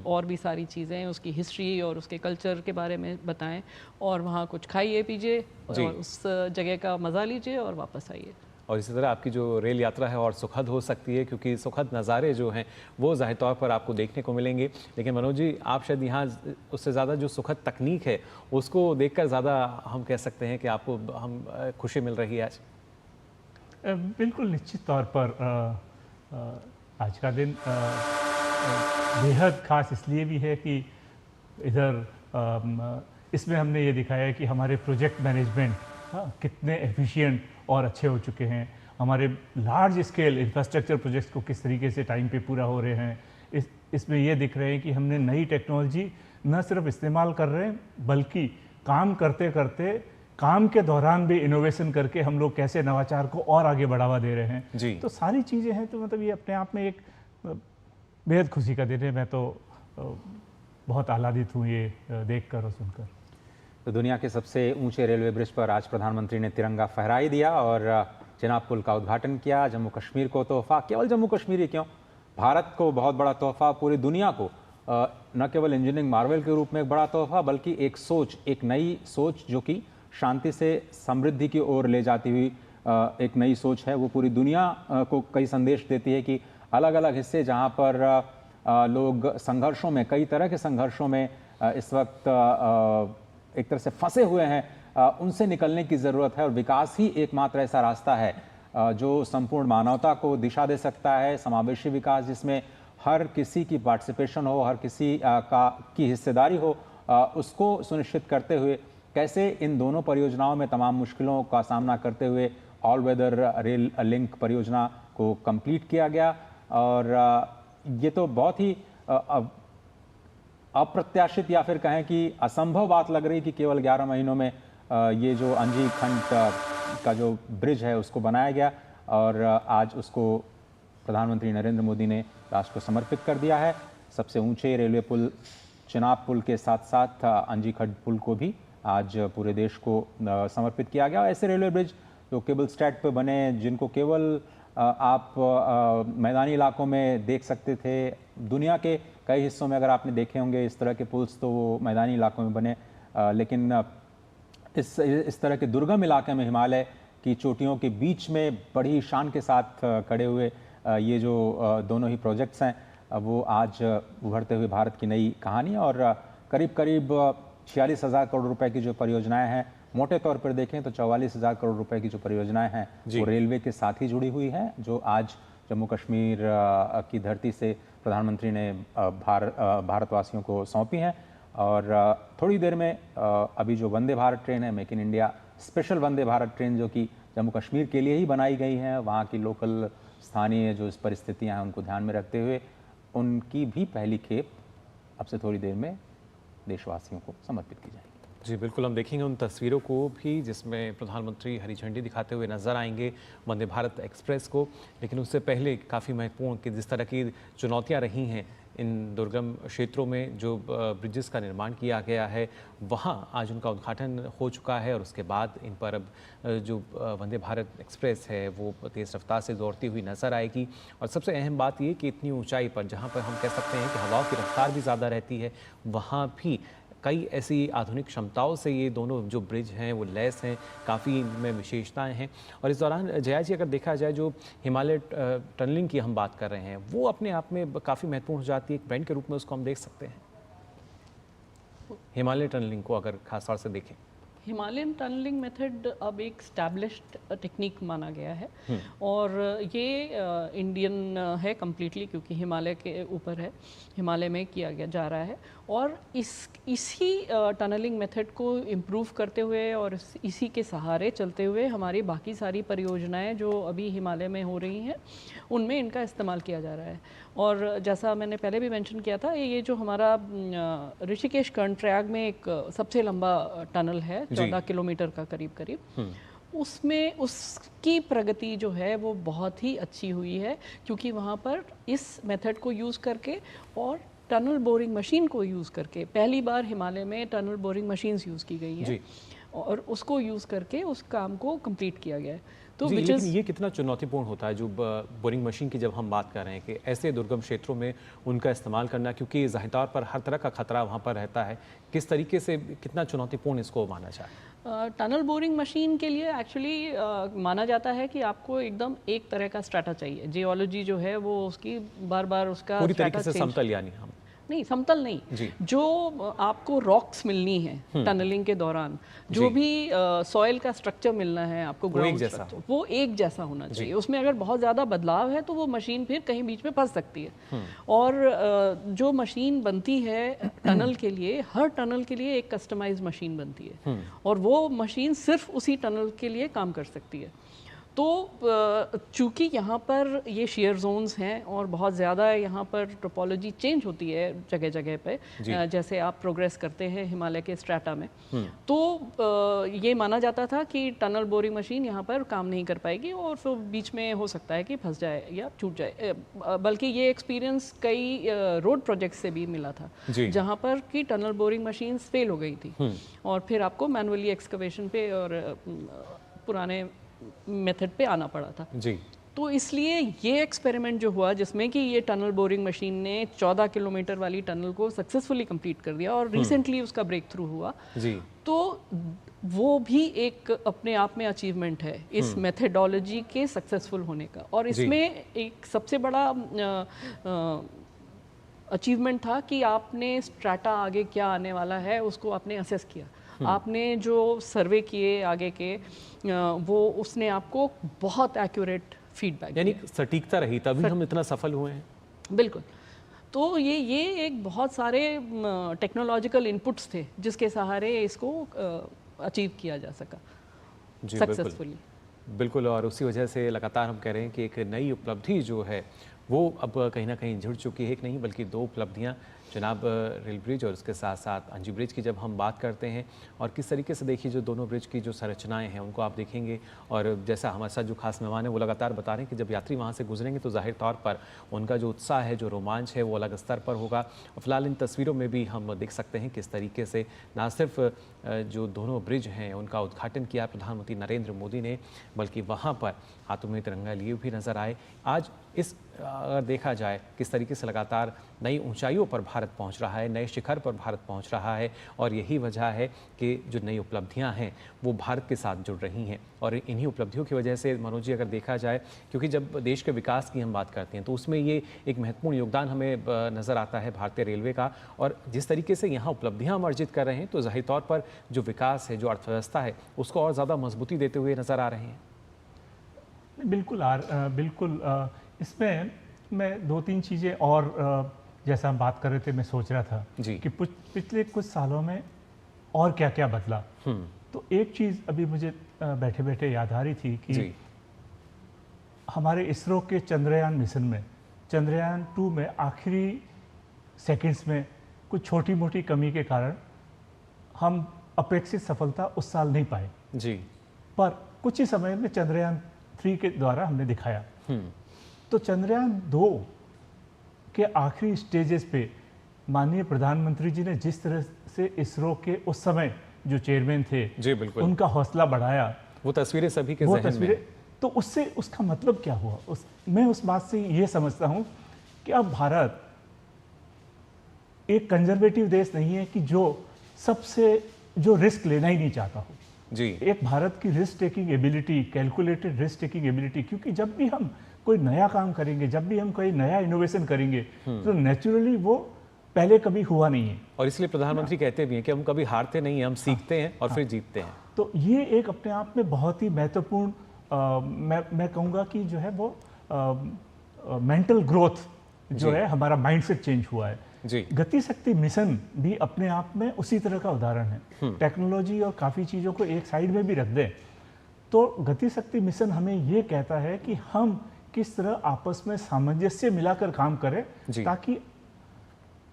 और भी सारी चीज़ें, उसकी हिस्ट्री और उसके कल्चर के बारे में बताएं, और वहाँ कुछ खाइए पीजिए और उस जगह का मज़ा लीजिए और वापस आइए। और इसी तरह आपकी जो रेल यात्रा है और सुखद हो सकती है, क्योंकि सुखद नज़ारे जो हैं वो ज़ाहिर तौर पर आपको देखने को मिलेंगे। लेकिन मनोज जी, आप शायद यहाँ उससे ज़्यादा जो सुखद तकनीक है उसको देखकर ज़्यादा हम कह सकते हैं कि आपको हम खुशी मिल रही है आज। बिल्कुल, निश्चित तौर पर आज का दिन बेहद ख़ास इसलिए भी है कि इधर इसमें हमने ये दिखाया कि हमारे प्रोजेक्ट मैनेजमेंट कितने एफिशिएंट और अच्छे हो चुके हैं, हमारे लार्ज स्केल इंफ्रास्ट्रक्चर प्रोजेक्ट्स को किस तरीके से टाइम पे पूरा हो रहे हैं। इसमें ये दिख रहे हैं कि हमने नई टेक्नोलॉजी न सिर्फ इस्तेमाल कर रहे हैं, बल्कि काम करते करते काम के दौरान भी इनोवेशन करके हम लोग कैसे नवाचार को और आगे बढ़ावा दे रहे हैं जी। तो सारी चीज़ें हैं, तो मतलब ये अपने आप में एक बेहद खुशी का दिन है। मैं तो बहुत आह्लादित हूँ ये देखकर और सुनकर। तो दुनिया के सबसे ऊंचे रेलवे ब्रिज पर आज प्रधानमंत्री ने तिरंगा फहराई दिया और चिनाब पुल का उद्घाटन किया। जम्मू कश्मीर को तोहफा, केवल जम्मू कश्मीर ही क्यों, भारत को बहुत बड़ा तोहफा, पूरी दुनिया को न केवल इंजीनियरिंग मार्वल के रूप में एक बड़ा तोहफा, बल्कि एक सोच, एक नई सोच जो कि शांति से समृद्धि की ओर ले जाती हुई एक नई सोच है। वो पूरी दुनिया को कई संदेश देती है कि अलग अलग हिस्से जहाँ पर लोग संघर्षों में, कई तरह के संघर्षों में इस वक्त एक तरह से फंसे हुए हैं, उनसे निकलने की ज़रूरत है। और विकास ही एकमात्र ऐसा रास्ता है जो संपूर्ण मानवता को दिशा दे सकता है। समावेशी विकास जिसमें हर किसी की पार्टिसिपेशन हो, हर किसी की हिस्सेदारी हो, उसको सुनिश्चित करते हुए कैसे इन दोनों परियोजनाओं में तमाम मुश्किलों का सामना करते हुए ऑल वेदर रेल लिंक परियोजना को कंप्लीट किया गया। और ये तो बहुत ही अप्रत्याशित या फिर कहें कि असंभव बात लग रही कि केवल 11 महीनों में ये जो अंजी खंड का जो ब्रिज है उसको बनाया गया और आज उसको प्रधानमंत्री नरेंद्र मोदी ने राष्ट्र को समर्पित कर दिया है। सबसे ऊंचे रेलवे पुल चिनाब पुल के साथ साथ अंजी खंड पुल को भी आज पूरे देश को समर्पित किया गया। ऐसे रेलवे ब्रिज जो केबल स्टैट पे बने, जिनको केवल आप मैदानी इलाकों में देख सकते थे, दुनिया के कई हिस्सों में अगर आपने देखे होंगे इस तरह के पुल्स तो वो मैदानी इलाकों में बने, लेकिन इस तरह के दुर्गम इलाके में हिमालय की चोटियों के बीच में बड़ी शान के साथ खड़े हुए ये जो दोनों ही प्रोजेक्ट्स हैं वो आज उभरते हुए भारत की नई कहानी। और करीब करीब 46,000 करोड़ रुपए की जो परियोजनाएं हैं, मोटे तौर पर देखें तो 44,000 करोड़ रुपए की जो परियोजनाएं हैं वो रेलवे के साथ ही जुड़ी हुई हैं, जो आज जम्मू कश्मीर की धरती से प्रधानमंत्री ने भारतवासियों को सौंपी हैं। और थोड़ी देर में अभी जो वंदे भारत ट्रेन है, make in India special Vande Bharat train, जो कि जम्मू कश्मीर के लिए ही बनाई गई हैं, वहाँ की लोकल स्थानीय जो परिस्थितियाँ हैं उनको ध्यान में रखते हुए उनकी भी पहली खेप अब से थोड़ी देर में देशवासियों को समर्पित की जाएगी। जी बिल्कुल, हम देखेंगे उन तस्वीरों को भी जिसमें प्रधानमंत्री हरी झंडी दिखाते हुए नजर आएंगे वंदे भारत एक्सप्रेस को। लेकिन उससे पहले काफ़ी महत्वपूर्ण कि जिस तरह की चुनौतियां रही हैं इन दुर्गम क्षेत्रों में जो ब्रिजेस का निर्माण किया गया है, वहाँ आज उनका उद्घाटन हो चुका है और उसके बाद इन पर अब जो वंदे भारत एक्सप्रेस है वो तेज़ रफ्तार से दौड़ती हुई नज़र आएगी। और सबसे अहम बात ये कि इतनी ऊंचाई पर जहाँ पर हम कह सकते हैं कि हवाओं की रफ्तार भी ज़्यादा रहती है, वहाँ भी कई ऐसी आधुनिक क्षमताओं से ये दोनों जो ब्रिज हैं वो लैस हैं, काफ़ी इनमें विशेषताएं हैं। और इस दौरान जया जी अगर देखा जाए जो हिमालय टनलिंग की हम बात कर रहे हैं वो अपने आप में काफ़ी महत्वपूर्ण हो जाती है, एक बैंड के रूप में उसको हम देख सकते हैं। हिमालय टनलिंग को अगर खास तौर से देखें, हिमालयन टनलिंग मेथड अब एक स्टैब्लिश्ड टेक्निक माना गया है और ये इंडियन है कम्प्लीटली, क्योंकि हिमालय के ऊपर है, हिमालय में किया गया जा रहा है। और इसी टनलिंग मेथड को इम्प्रूव करते हुए और इसी के सहारे चलते हुए हमारी बाकी सारी परियोजनाएं जो अभी हिमालय में हो रही हैं उनमें इनका इस्तेमाल किया जा रहा है। और जैसा मैंने पहले भी मेंशन किया था, ये जो हमारा ऋषिकेश कर्णप्रयाग में एक सबसे लंबा टनल है 14 किलोमीटर का करीब, उसमें उसकी प्रगति जो है वो बहुत ही अच्छी हुई है, क्योंकि वहाँ पर इस मेथड को यूज़ करके और टनल बोरिंग मशीन को यूज़ करके पहली बार हिमालय में टनल बोरिंग मशीन्स यूज़ की गई हैं और उसको यूज़ करके उस काम को कंप्लीट किया गया है। तो लेकिन ये कितना चुनौतीपूर्ण होता है जो बोरिंग मशीन की जब हम बात कर रहे हैं कि ऐसे दुर्गम क्षेत्रों में उनका इस्तेमाल करना, क्योंकि ज़ाहिर तौर पर हर तरह का खतरा वहाँ पर रहता है, किस तरीके से कितना चुनौतीपूर्ण इसको माना जाए? टनल बोरिंग मशीन के लिए एक्चुअली माना जाता है कि आपको एकदम एक तरह का स्ट्रैटा चाहिए, जियोलॉजी जो है वो उसकी बार बार उसका पूरी तरीके से समतल, यानी हम नहीं समतल नहीं, जो आपको रॉक्स मिलनी है टनलिंग के दौरान, जो भी सॉइल का स्ट्रक्चर मिलना है आपको, ग्राउंड स्ट्रक्चर, वो एक जैसा होना चाहिए। उसमें अगर बहुत ज़्यादा बदलाव है तो वो मशीन फिर कहीं बीच में फंस सकती है। और जो मशीन बनती है टनल के लिए, हर टनल के लिए एक कस्टमाइज मशीन बनती है और वो मशीन सिर्फ उसी टनल के लिए काम कर सकती है। तो चूँकि यहाँ पर ये शेयर जोन्स हैं और बहुत ज़्यादा यहाँ पर टोपोलॉजी चेंज होती है जगह जगह पे, जैसे आप प्रोग्रेस करते हैं हिमालय के स्ट्रैटा में, तो ये माना जाता था कि टनल बोरिंग मशीन यहाँ पर काम नहीं कर पाएगी और फिर बीच में हो सकता है कि फंस जाए या छूट जाए। बल्कि ये एक्सपीरियंस कई रोड प्रोजेक्ट से भी मिला था जहाँ पर कि टनल बोरिंग मशीन्स फेल हो गई थी और फिर आपको मैनुअली एक्सकवेशन पे और पुराने मेथड पे आना पड़ा था। जी तो इसलिए ये एक्सपेरिमेंट जो हुआ जिसमें कि ये टनल बोरिंग मशीन ने 14 किलोमीटर वाली टनल को सक्सेसफुली कंप्लीट कर दिया और रिसेंटली उसका ब्रेक थ्रू हुआ, जी तो वो भी एक अपने आप में अचीवमेंट है इस मेथडोलॉजी के सक्सेसफुल होने का। और इसमें एक सबसे बड़ा अचीवमेंट था कि आपने स्ट्रैटा आगे क्या आने वाला है उसको आपने असेस किया। आपने जो सर्वे किए आगे के वो उसने आपको बहुत एक्यूरेट फीडबैक, यानी सटीकता रही तभी हम इतना सफल हुए हैं। बिल्कुल। तो ये एक बहुत सारे टेक्नोलॉजिकल इनपुट्स थे जिसके सहारे इसको अचीव किया जा सका जी सक्सेसफुली। बिल्कुल, और उसी वजह से लगातार हम कह रहे हैं कि एक नई उपलब्धि जो है वो अब कहीं ना कहीं जुड़ चुकी है। एक नहीं बल्कि दो उपलब्धियां, जनाब रेल ब्रिज और उसके साथ साथ अंजी ब्रिज की जब हम बात करते हैं और किस तरीके से देखिए जो दोनों ब्रिज की जो संरचनाएं हैं उनको आप देखेंगे, और जैसा हमारे साथ जो खास मेहमान है वो लगातार बता रहे हैं कि जब यात्री वहाँ से गुजरेंगे तो जाहिर तौर पर उनका जो उत्साह है, जो रोमांच है वो अलग स्तर पर होगा। फिलहाल इन तस्वीरों में भी हम देख सकते हैं किस तरीके से ना सिर्फ जो दोनों ब्रिज हैं उनका उद्घाटन किया प्रधानमंत्री नरेंद्र मोदी ने, बल्कि वहाँ पर हाथों में तिरंगा लिए भी नजर आए। आज इस अगर देखा जाए किस तरीके से लगातार नई ऊंचाइयों पर भारत पहुंच रहा है, नए शिखर पर भारत पहुंच रहा है, और यही वजह है कि जो नई उपलब्धियां हैं वो भारत के साथ जुड़ रही हैं। और इन्हीं उपलब्धियों की वजह से मनोज जी अगर देखा जाए, क्योंकि जब देश के विकास की हम बात करते हैं तो उसमें ये एक महत्वपूर्ण योगदान हमें नज़र आता है भारतीय रेलवे का, और जिस तरीके से यहाँ उपलब्धियाँ हम अर्जित कर रहे हैं तो जाहिर तौर पर जो विकास है, जो अर्थव्यवस्था है, उसको और ज़्यादा मजबूती देते हुए नज़र आ रहे हैं। बिल्कुल इसमें मैं दो तीन चीज़ें और जैसा हम बात कर रहे थे मैं सोच रहा था जी। कि पिछले कुछ सालों में और क्या क्या बदला। तो एक चीज़ अभी मुझे बैठे बैठे याद आ रही थी कि जी हमारे इसरो के चंद्रयान मिशन में, चंद्रयान 2 में आखिरी सेकंड्स में कुछ छोटी मोटी कमी के कारण हम अपेक्षित सफलता उस साल नहीं पाए, जी पर कुछ ही समय में चंद्रयान 3 के द्वारा हमने दिखाया। तो चंद्रयान 2 के आखिरी स्टेजेस पे माननीय प्रधानमंत्री जी ने जिस तरह से इसरो के उस समय जो चेयरमैन थे जी बिल्कुल, उनका हौसला बढ़ाया, वो तस्वीरें सभी के वो ज़हन में तस्वीरें, हैं। तो उससे उसका मतलब क्या हुआ? मैं उस बात से ये समझता हूँ कि अब भारत एक कंजर्वेटिव देश नहीं है कि जो रिस्क लेना ही नहीं चाहता हो। जी एक भारत की risk taking ability, calculated risk taking ability, क्योंकि जब भी हम कोई नया काम करेंगे, जब भी हम कोई नया इनोवेशन करेंगे तो नेचुरली वो पहले कभी हुआ नहीं है। और इसलिए प्रधानमंत्री कहते भी हैं कि हम कभी हारते नहीं हैं, हम सीखते हैं और फिर जीतते हैं। तो ये एक अपने आप में बहुत ही महत्वपूर्ण, मैं कहूँगा कि जो है वो मेंटल ग्रोथ जो है, हमारा माइंडसेट चेंज हुआ है। जी गति शक्ति मिशन भी अपने आप में उसी तरह का उदाहरण है। टेक्नोलॉजी और काफ़ी चीज़ों को एक साइड में भी रख दें तो गति शक्ति मिशन हमें ये कहता है कि हम किस तरह आपस में सामंजस्य मिलाकर काम करें ताकि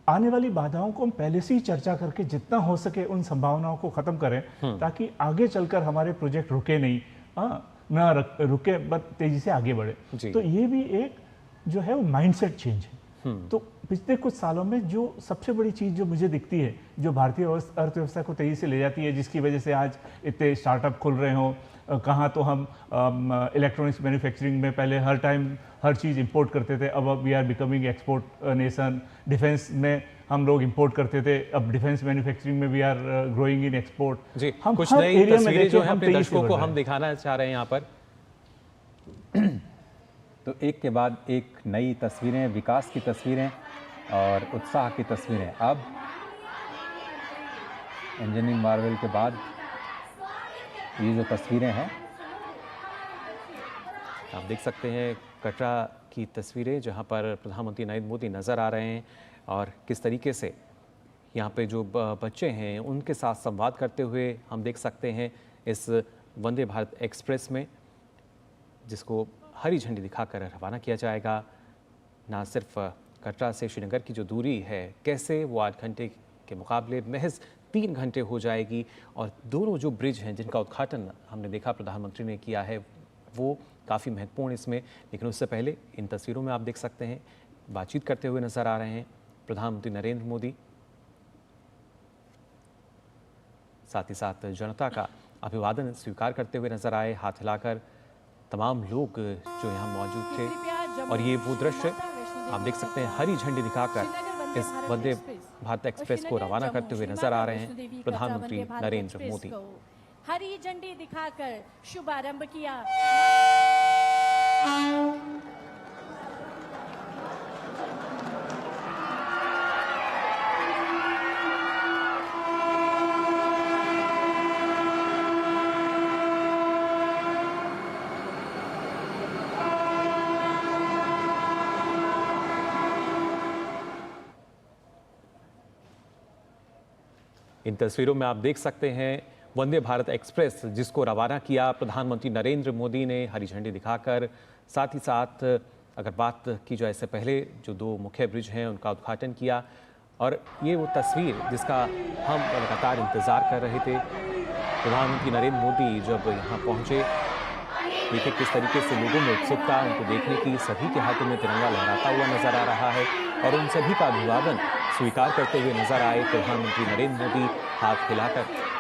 आने वाली बाधाओं को हम पहले से ही चर्चा करके जितना हो सके उन संभावनाओं को खत्म करें, ताकि आगे चलकर हमारे प्रोजेक्ट रुके नहीं, रुके बट तेजी से आगे बढ़े। तो ये भी एक जो है वो माइंडसेट चेंज है। तो पिछले कुछ सालों में जो सबसे बड़ी चीज़ जो मुझे दिखती है, जो भारतीय अर्थव्यवस्था को तेजी से ले जाती है, जिसकी वजह से आज इतने स्टार्टअप खुल रहे हों, कहाँ तो हम इलेक्ट्रॉनिक्स मैन्युफैक्चरिंग में पहले हर टाइम हर चीज़ इंपोर्ट करते थे, अब we are becoming export nation. Defence में हम लोग इंपोर्ट करते थे, अब डिफेंस मैन्युफैक्चरिंग में we are growing in export. जी हम कुछ हर नई एरिया में तस्वीरें जो देखें, है हम अपने तेजी से दर्शकों बढ़ को रहे हम हैं। दिखाना चाह रहे हैं यहाँ पर। तो एक के बाद एक नई तस्वीरें, विकास की तस्वीरें और उत्साह की तस्वीरें। अब इंजीनियरिंग मार्वल के बाद ये जो तस्वीरें हैं, आप देख सकते हैं कटरा की तस्वीरें जहाँ पर प्रधानमंत्री नरेंद्र मोदी नज़र आ रहे हैं और किस तरीके से यहाँ पे जो बच्चे हैं उनके साथ संवाद करते हुए हम देख सकते हैं इस वंदे भारत एक्सप्रेस में, जिसको हरी झंडी दिखाकर रवाना किया जाएगा। ना सिर्फ कटरा से श्रीनगर की जो दूरी है, कैसे वो 8 घंटे के मुकाबले महज 3 घंटे हो जाएगी, और दोनों जो ब्रिज हैं जिनका उद्घाटन हमने देखा प्रधानमंत्री ने किया है वो काफ़ी महत्वपूर्ण इसमें। लेकिन उससे पहले इन तस्वीरों में आप देख सकते हैं बातचीत करते हुए नज़र आ रहे हैं प्रधानमंत्री नरेंद्र मोदी, साथ ही साथ जनता का अभिवादन स्वीकार करते हुए नजर आए, हाथ हिलाकर तमाम लोग जो यहाँ मौजूद थे। और ये वो दृश्य आप देख सकते हैं, हरी झंडी दिखाकर इस वंदे भारत एक्सप्रेस को रवाना करते हुए नजर आ रहे हैं प्रधानमंत्री नरेंद्र मोदी। हरी झंडी दिखाकर शुभारंभ किया। इन तस्वीरों में आप देख सकते हैं वंदे भारत एक्सप्रेस जिसको रवाना किया प्रधानमंत्री नरेंद्र मोदी ने हरी झंडी दिखाकर। साथ ही साथ अगर बात की जाए इससे पहले जो दो मुख्य ब्रिज हैं उनका उद्घाटन किया। और ये वो तस्वीर जिसका हम लगातार इंतज़ार कर रहे थे। प्रधानमंत्री नरेंद्र मोदी जब यहाँ पहुँचे, देखिए किस तरीके से लोगों में उत्सुकता उनको देखने की, सभी के हाथों में तिरंगा लहराता हुआ नजर आ रहा है और उन सभी का अभिवादन स्वीकार करते हुए नजर आए प्रधानमंत्री नरेंद्र मोदी हाथ हिलाकर।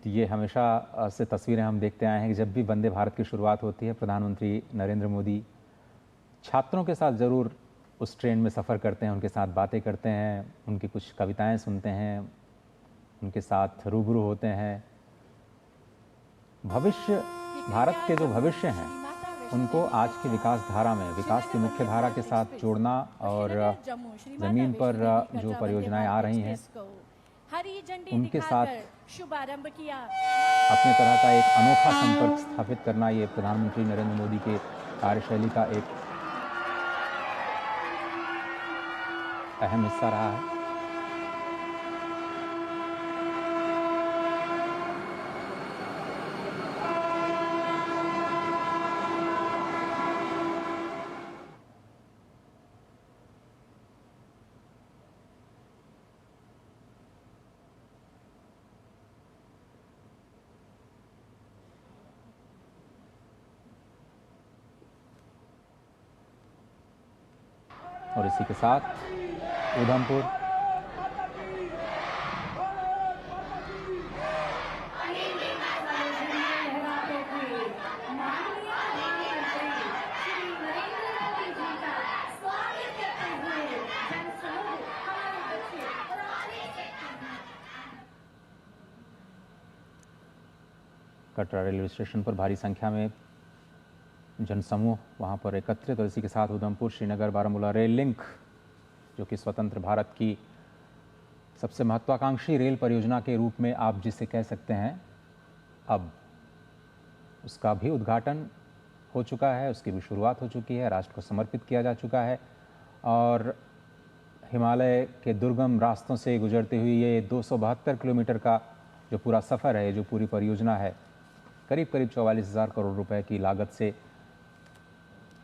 ये हमेशा से तस्वीरें हम देखते आए हैं कि जब भी वंदे भारत की शुरुआत होती है, प्रधानमंत्री नरेंद्र मोदी छात्रों के साथ ज़रूर उस ट्रेन में सफ़र करते हैं, उनके साथ बातें करते हैं, उनकी कुछ कविताएं सुनते हैं, उनके साथ रूबरू होते हैं। भविष्य, भारत के जो भविष्य हैं उनको आज की विकास धारा में, विकास की मुख्य धारा के साथ जोड़ना और ज़मीन पर जो परियोजनाएं आ रही हैं उनके साथ शुभारंभ किया। अपने तरह का एक अनोखा संपर्क स्थापित करना, ये प्रधानमंत्री नरेंद्र मोदी के कार्यशैली का एक अहम हिस्सा रहा है। और इसी के साथ उधमपुर कटरा रेलवे स्टेशन पर भारी संख्या में जनसमूह वहाँ पर एकत्रित। और इसी के साथ उधमपुर श्रीनगर बारामूला रेल लिंक, जो कि स्वतंत्र भारत की सबसे महत्वाकांक्षी रेल परियोजना के रूप में आप जिसे कह सकते हैं, अब उसका भी उद्घाटन हो चुका है, उसकी भी शुरुआत हो चुकी है, राष्ट्र को समर्पित किया जा चुका है। और हिमालय के दुर्गम रास्तों से गुजरते हुए ये 272 किलोमीटर का जो पूरा सफ़र है, जो पूरी परियोजना है, करीब 44,000 करोड़ रुपए की लागत से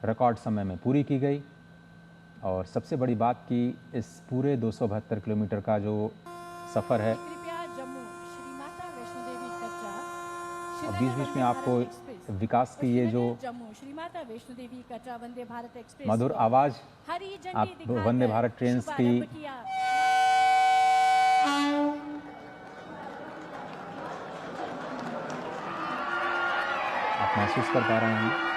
रिकॉर्ड समय में पूरी की गई। और सबसे बड़ी बात कि इस पूरे 272 किलोमीटर का जो सफ़र है, अब बीच बीच में आपको विकास की ये जो मधुर आवाज़ आप वंदे भारत ट्रेन की आप महसूस कर पा रहे हैं।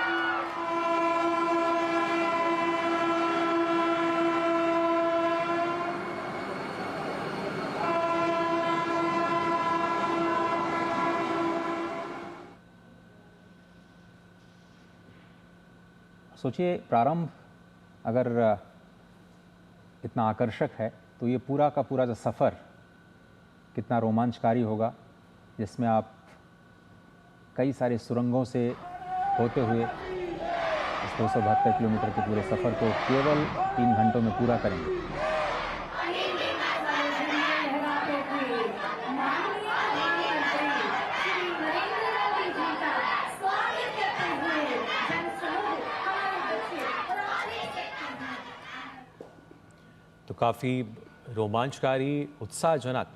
सोचिए, प्रारंभ अगर इतना आकर्षक है तो ये पूरा का पूरा जो सफ़र कितना रोमांचकारी होगा, जिसमें आप कई सारे सुरंगों से होते हुए इस 272 किलोमीटर के पूरे सफ़र को केवल 3 घंटों में पूरा करेंगे। काफ़ी रोमांचकारी, उत्साहजनक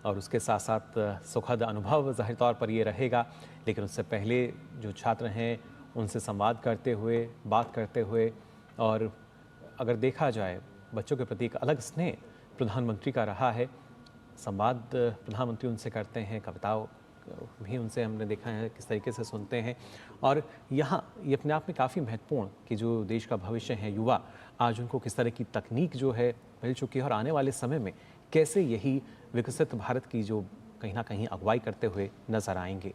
और उसके साथ साथ सुखद अनुभव ज़ाहिर तौर पर ये रहेगा। लेकिन उससे पहले जो छात्र हैं उनसे संवाद करते हुए, बात करते हुए, और अगर देखा जाए बच्चों के प्रति एक अलग स्नेह प्रधानमंत्री का रहा है। संवाद प्रधानमंत्री उनसे करते हैं, कविताओं भी उनसे हमने देखा है किस तरीके से सुनते हैं। और यहाँ ये अपने आप में काफ़ी महत्वपूर्ण कि जो देश का भविष्य है, युवा, आज उनको किस तरह की तकनीक जो है मिल चुकी है और आने वाले समय में कैसे यही विकसित भारत की जो कहीं ना कहीं अगुवाई करते हुए नजर आएंगे।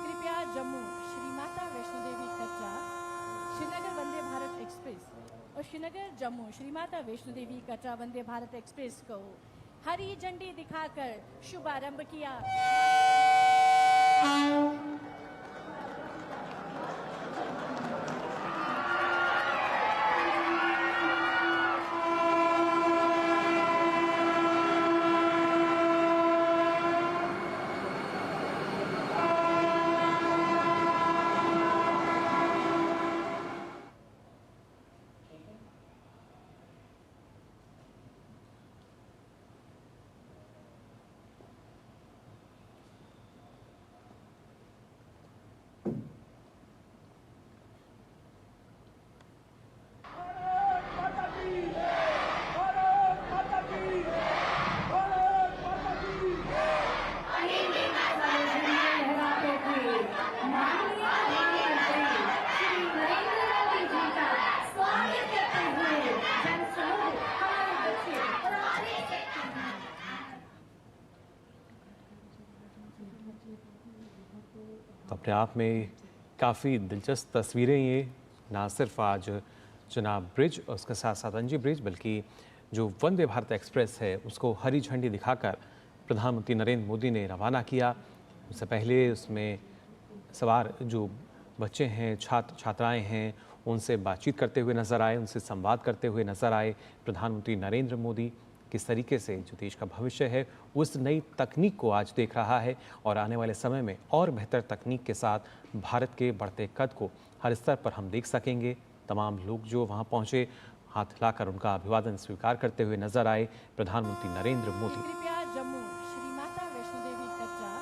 कृपया जम्मू श्री माता वैष्णो देवी कटरा श्रीनगर वंदे भारत एक्सप्रेस और श्रीनगर जम्मू श्री माता वैष्णो देवी कटरा वंदे भारत एक्सप्रेस को हरी झंडी दिखाकर शुभारंभ किया। तो अपने आप में काफ़ी दिलचस्प तस्वीरें ये, ना सिर्फ आज चनाब ब्रिज और उसके साथ साथ अंजी ब्रिज, बल्कि जो वंदे भारत एक्सप्रेस है उसको हरी झंडी दिखाकर प्रधानमंत्री नरेंद्र मोदी ने रवाना किया। उससे पहले उसमें सवार जो बच्चे हैं, छात्र छात्राएं हैं, उनसे बातचीत करते हुए नजर आए, उनसे संवाद करते हुए नजर आए प्रधानमंत्री नरेंद्र मोदी। किस तरीके से जो देश का भविष्य है उस नई तकनीक को आज देख रहा है और आने वाले समय में और बेहतर तकनीक के साथ भारत के बढ़ते कद को हर स्तर पर हम देख सकेंगे। तमाम लोग जो वहां पहुंचे, हाथ हिलाकर उनका अभिवादन स्वीकार करते हुए नजर आए प्रधानमंत्री नरेंद्र मोदी। कृपया जम्मू श्री माता वैष्णो देवी कटरा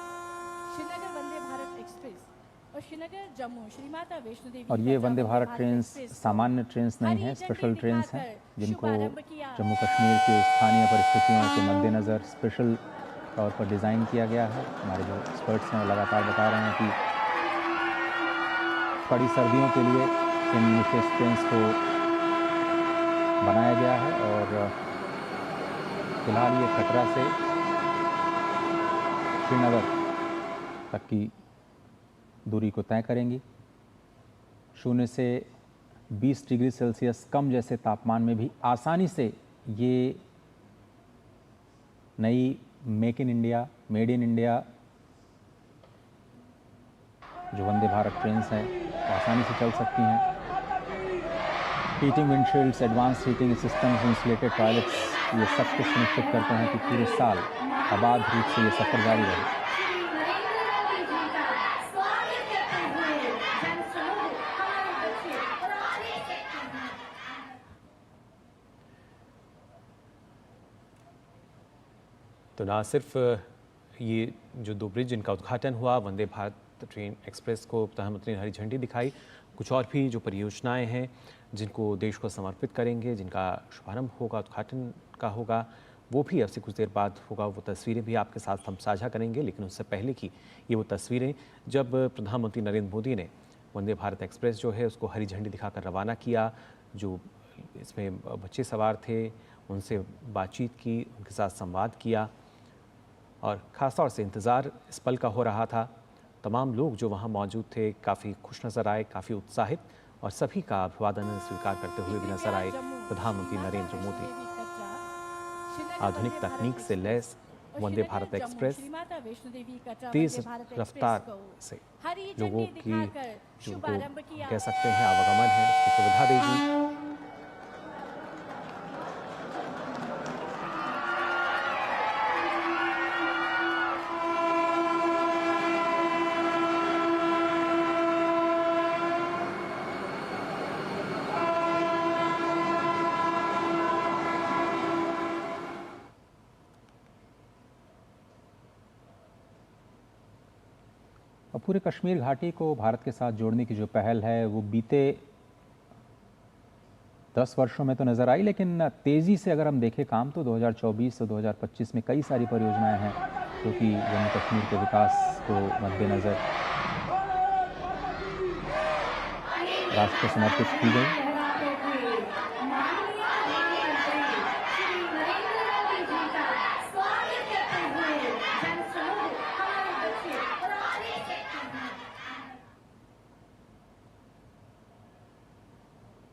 श्रीनगर वंदे भारत एक्सप्रेस और श्रीनगर जम्मू श्री माता वैष्णो देवी और ये कटरा वंदे भारत ट्रेन्स सामान्य ट्रेन्स नहीं हैं, स्पेशल ट्रेन्स हैं जिनको जम्मू कश्मीर की स्थानीय परिस्थितियों के मद्देनज़र स्पेशल तौर पर डिज़ाइन किया गया है। हमारे जो एक्सपर्ट्स हैं वो लगातार बता रहे हैं कि कड़ी सर्दियों के लिए इन विशेष ट्रेन्स को बनाया गया है। और फिलहाल ये कटरा से श्रीनगर तक की दूरी को तय करेंगी। 0 से 20 डिग्री सेल्सियस कम जैसे तापमान में भी आसानी से ये नई make in India, made in India जो वंदे भारत ट्रेन्स हैं आसानी से चल सकती हैं। Heating windshields, advance heating systems, insulated toilets, ये सब कुछ सुनिश्चित करते हैं कि पूरे साल आबाद रूप से ये सफ़र जारी रहे। तो ना सिर्फ ये जो 2 ब्रिज जिनका उद्घाटन हुआ, वंदे भारत ट्रेन एक्सप्रेस को प्रधानमंत्री ने हरी झंडी दिखाई, कुछ और भी जो परियोजनाएं हैं जिनको देश को समर्पित करेंगे, जिनका शुभारंभ होगा, उद्घाटन का होगा, वो भी अब से कुछ देर बाद होगा। वो तस्वीरें भी आपके साथ हम साझा करेंगे। लेकिन उससे पहले की ये वो तस्वीरें जब प्रधानमंत्री नरेंद्र मोदी ने वंदे भारत एक्सप्रेस जो है उसको हरी झंडी दिखाकर रवाना किया। जो इसमें बच्चे सवार थे उनसे बातचीत की, उनके साथ संवाद किया और ख़ासतौर से इंतज़ार इस पल का हो रहा था। तमाम लोग जो वहाँ मौजूद थे काफ़ी खुश नज़र आए, काफ़ी उत्साहित, और सभी का अभिवादन स्वीकार करते हुए भी नजर आए प्रधानमंत्री नरेंद्र मोदी। आधुनिक तकनीक से लैस वंदे भारत एक्सप्रेस तेज रफ्तार से लोगों की जो कह सकते हैं आवागमन है उसकी सुविधा देगी। और पूरे कश्मीर घाटी को भारत के साथ जोड़ने की जो पहल है वो बीते 10 वर्षों में तो नज़र आई, लेकिन तेज़ी से अगर हम देखें काम तो 2024 और 2025 में कई सारी परियोजनाएं हैं जो कि जम्मू कश्मीर के विकास को मद्देनज़र राष्ट्र को समर्पित की गई।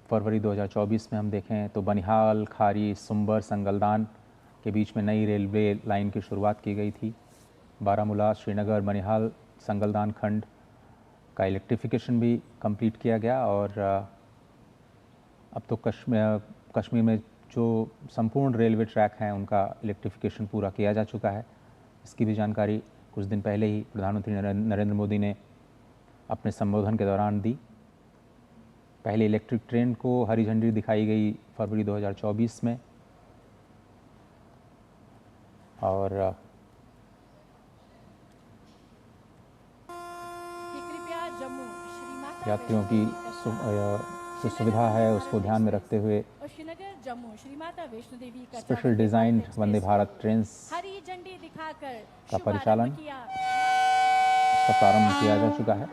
फरवरी 2024 में हम देखें तो बनिहाल, खारी, सुंबर, संगलदान के बीच में नई रेलवे लाइन की शुरुआत की गई थी। बारामूला, श्रीनगर, बनिहाल, संगलदान खंड का इलेक्ट्रिफिकेशन भी कंप्लीट किया गया और अब तो कश्मीर में जो संपूर्ण रेलवे ट्रैक हैं उनका इलेक्ट्रिफिकेशन पूरा किया जा चुका है। इसकी भी जानकारी कुछ दिन पहले ही प्रधानमंत्री नरेंद्र मोदी ने अपने संबोधन के दौरान दी। पहले इलेक्ट्रिक ट्रेन को हरी झंडी दिखाई गई फरवरी 2024 में और यात्रियों की जो सुविधा है उसको ध्यान में रखते हुए Srinagar Jammu Shri Mata Vaishno Devi special design Vande Bharat train हरी झंडी दिखाकर का परिचालन इसका प्रारंभ किया जा चुका है।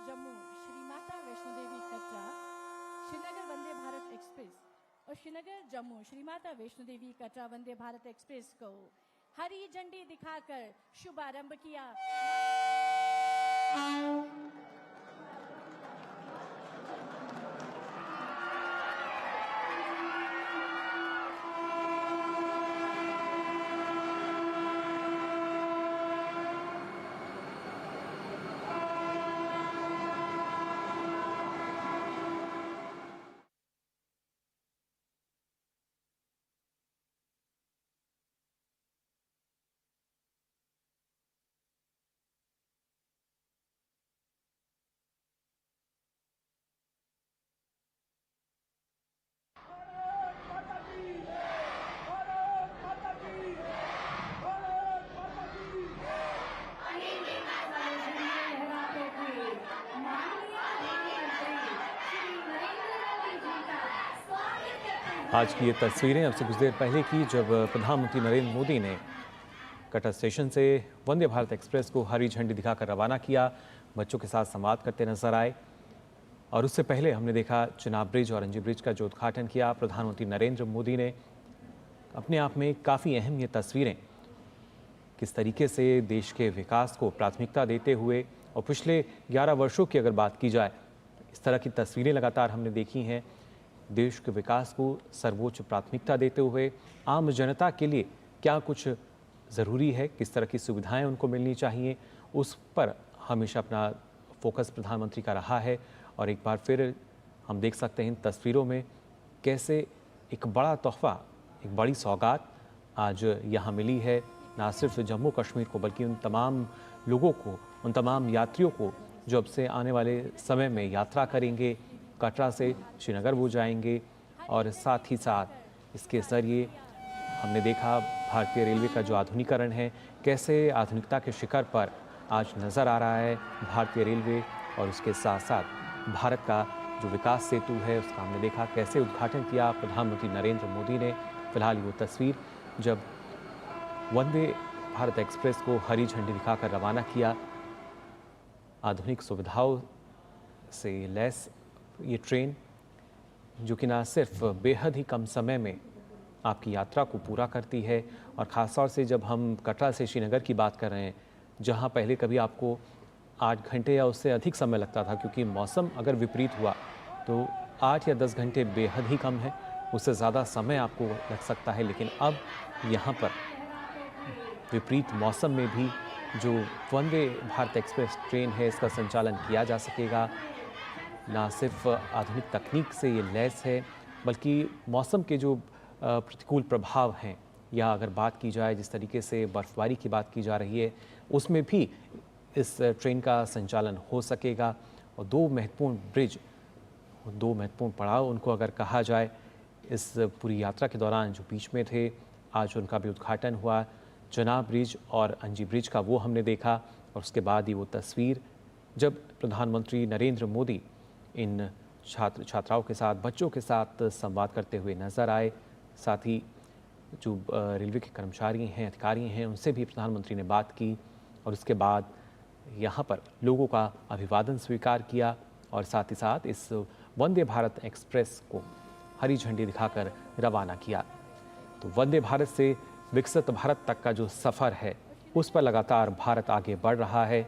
जम्मू श्री माता वैष्णो देवी कटरा श्रीनगर वंदे भारत एक्सप्रेस और श्रीनगर जम्मू श्री माता वैष्णो देवी कटरा वंदे भारत एक्सप्रेस को हरी झंडी दिखाकर शुभारंभ किया। आज की ये तस्वीरें अब से कुछ देर पहले की, जब प्रधानमंत्री नरेंद्र मोदी ने कटरा स्टेशन से वंदे भारत एक्सप्रेस को हरी झंडी दिखाकर रवाना किया, बच्चों के साथ संवाद करते नजर आए। और उससे पहले हमने देखा चिनाब ब्रिज और अंजी ब्रिज का जो उद्घाटन किया प्रधानमंत्री नरेंद्र मोदी ने। अपने आप में काफ़ी अहम ये तस्वीरें, किस तरीके से देश के विकास को प्राथमिकता देते हुए, और पिछले 11 वर्षों की अगर बात की जाए, इस तरह की तस्वीरें लगातार हमने देखी हैं। देश के विकास को सर्वोच्च प्राथमिकता देते हुए आम जनता के लिए क्या कुछ ज़रूरी है, किस तरह की सुविधाएं उनको मिलनी चाहिए, उस पर हमेशा अपना फोकस प्रधानमंत्री का रहा है। और एक बार फिर हम देख सकते हैं इन तस्वीरों में कैसे एक बड़ा तोहफा, एक बड़ी सौगात आज यहाँ मिली है, ना सिर्फ जम्मू कश्मीर को बल्कि उन तमाम लोगों को, उन तमाम यात्रियों को जो अब से आने वाले समय में यात्रा करेंगे, कटरा से श्रीनगर वो जाएंगे। और साथ ही साथ इसके ज़रिए हमने देखा भारतीय रेलवे का जो आधुनिकीकरण है, कैसे आधुनिकता के शिखर पर आज नज़र आ रहा है भारतीय रेलवे। और उसके साथ साथ भारत का जो विकास सेतु है उसका हमने देखा कैसे उद्घाटन किया प्रधानमंत्री नरेंद्र मोदी ने। फिलहाल वो तस्वीर जब वंदे भारत एक्सप्रेस को हरी झंडी दिखाकर रवाना किया, आधुनिक सुविधाओं से लैस ये ट्रेन जो कि ना सिर्फ बेहद ही कम समय में आपकी यात्रा को पूरा करती है, और ख़ास तौर से जब हम कटरा से श्रीनगर की बात कर रहे हैं, जहां पहले कभी आपको 8 घंटे या उससे अधिक समय लगता था, क्योंकि मौसम अगर विपरीत हुआ तो 8 या 10 घंटे बेहद ही कम है, उससे ज़्यादा समय आपको लग सकता है। लेकिन अब यहाँ पर विपरीत मौसम में भी जो वंदे भारत एक्सप्रेस ट्रेन है इसका संचालन किया जा सकेगा। ना सिर्फ आधुनिक तकनीक से ये लैस है, बल्कि मौसम के जो प्रतिकूल प्रभाव हैं, या अगर बात की जाए जिस तरीके से बर्फ़बारी की बात की जा रही है, उसमें भी इस ट्रेन का संचालन हो सकेगा। और 2 महत्वपूर्ण ब्रिज, 2 महत्वपूर्ण पड़ाव उनको अगर कहा जाए इस पूरी यात्रा के दौरान जो बीच में थे, आज उनका भी उद्घाटन हुआ। चनाब ब्रिज और अंजी ब्रिज का वो हमने देखा, और उसके बाद ही वो तस्वीर जब प्रधानमंत्री नरेंद्र मोदी इन छात्र छात्राओं के साथ, बच्चों के साथ संवाद करते हुए नज़र आए। साथ ही जो रेलवे के कर्मचारी हैं, अधिकारी हैं, उनसे भी प्रधानमंत्री ने बात की, और उसके बाद यहाँ पर लोगों का अभिवादन स्वीकार किया, और साथ ही साथ इस वंदे भारत एक्सप्रेस को हरी झंडी दिखाकर रवाना किया। तो वंदे भारत से विकसित भारत तक का जो सफ़र है उस पर लगातार भारत आगे बढ़ रहा है।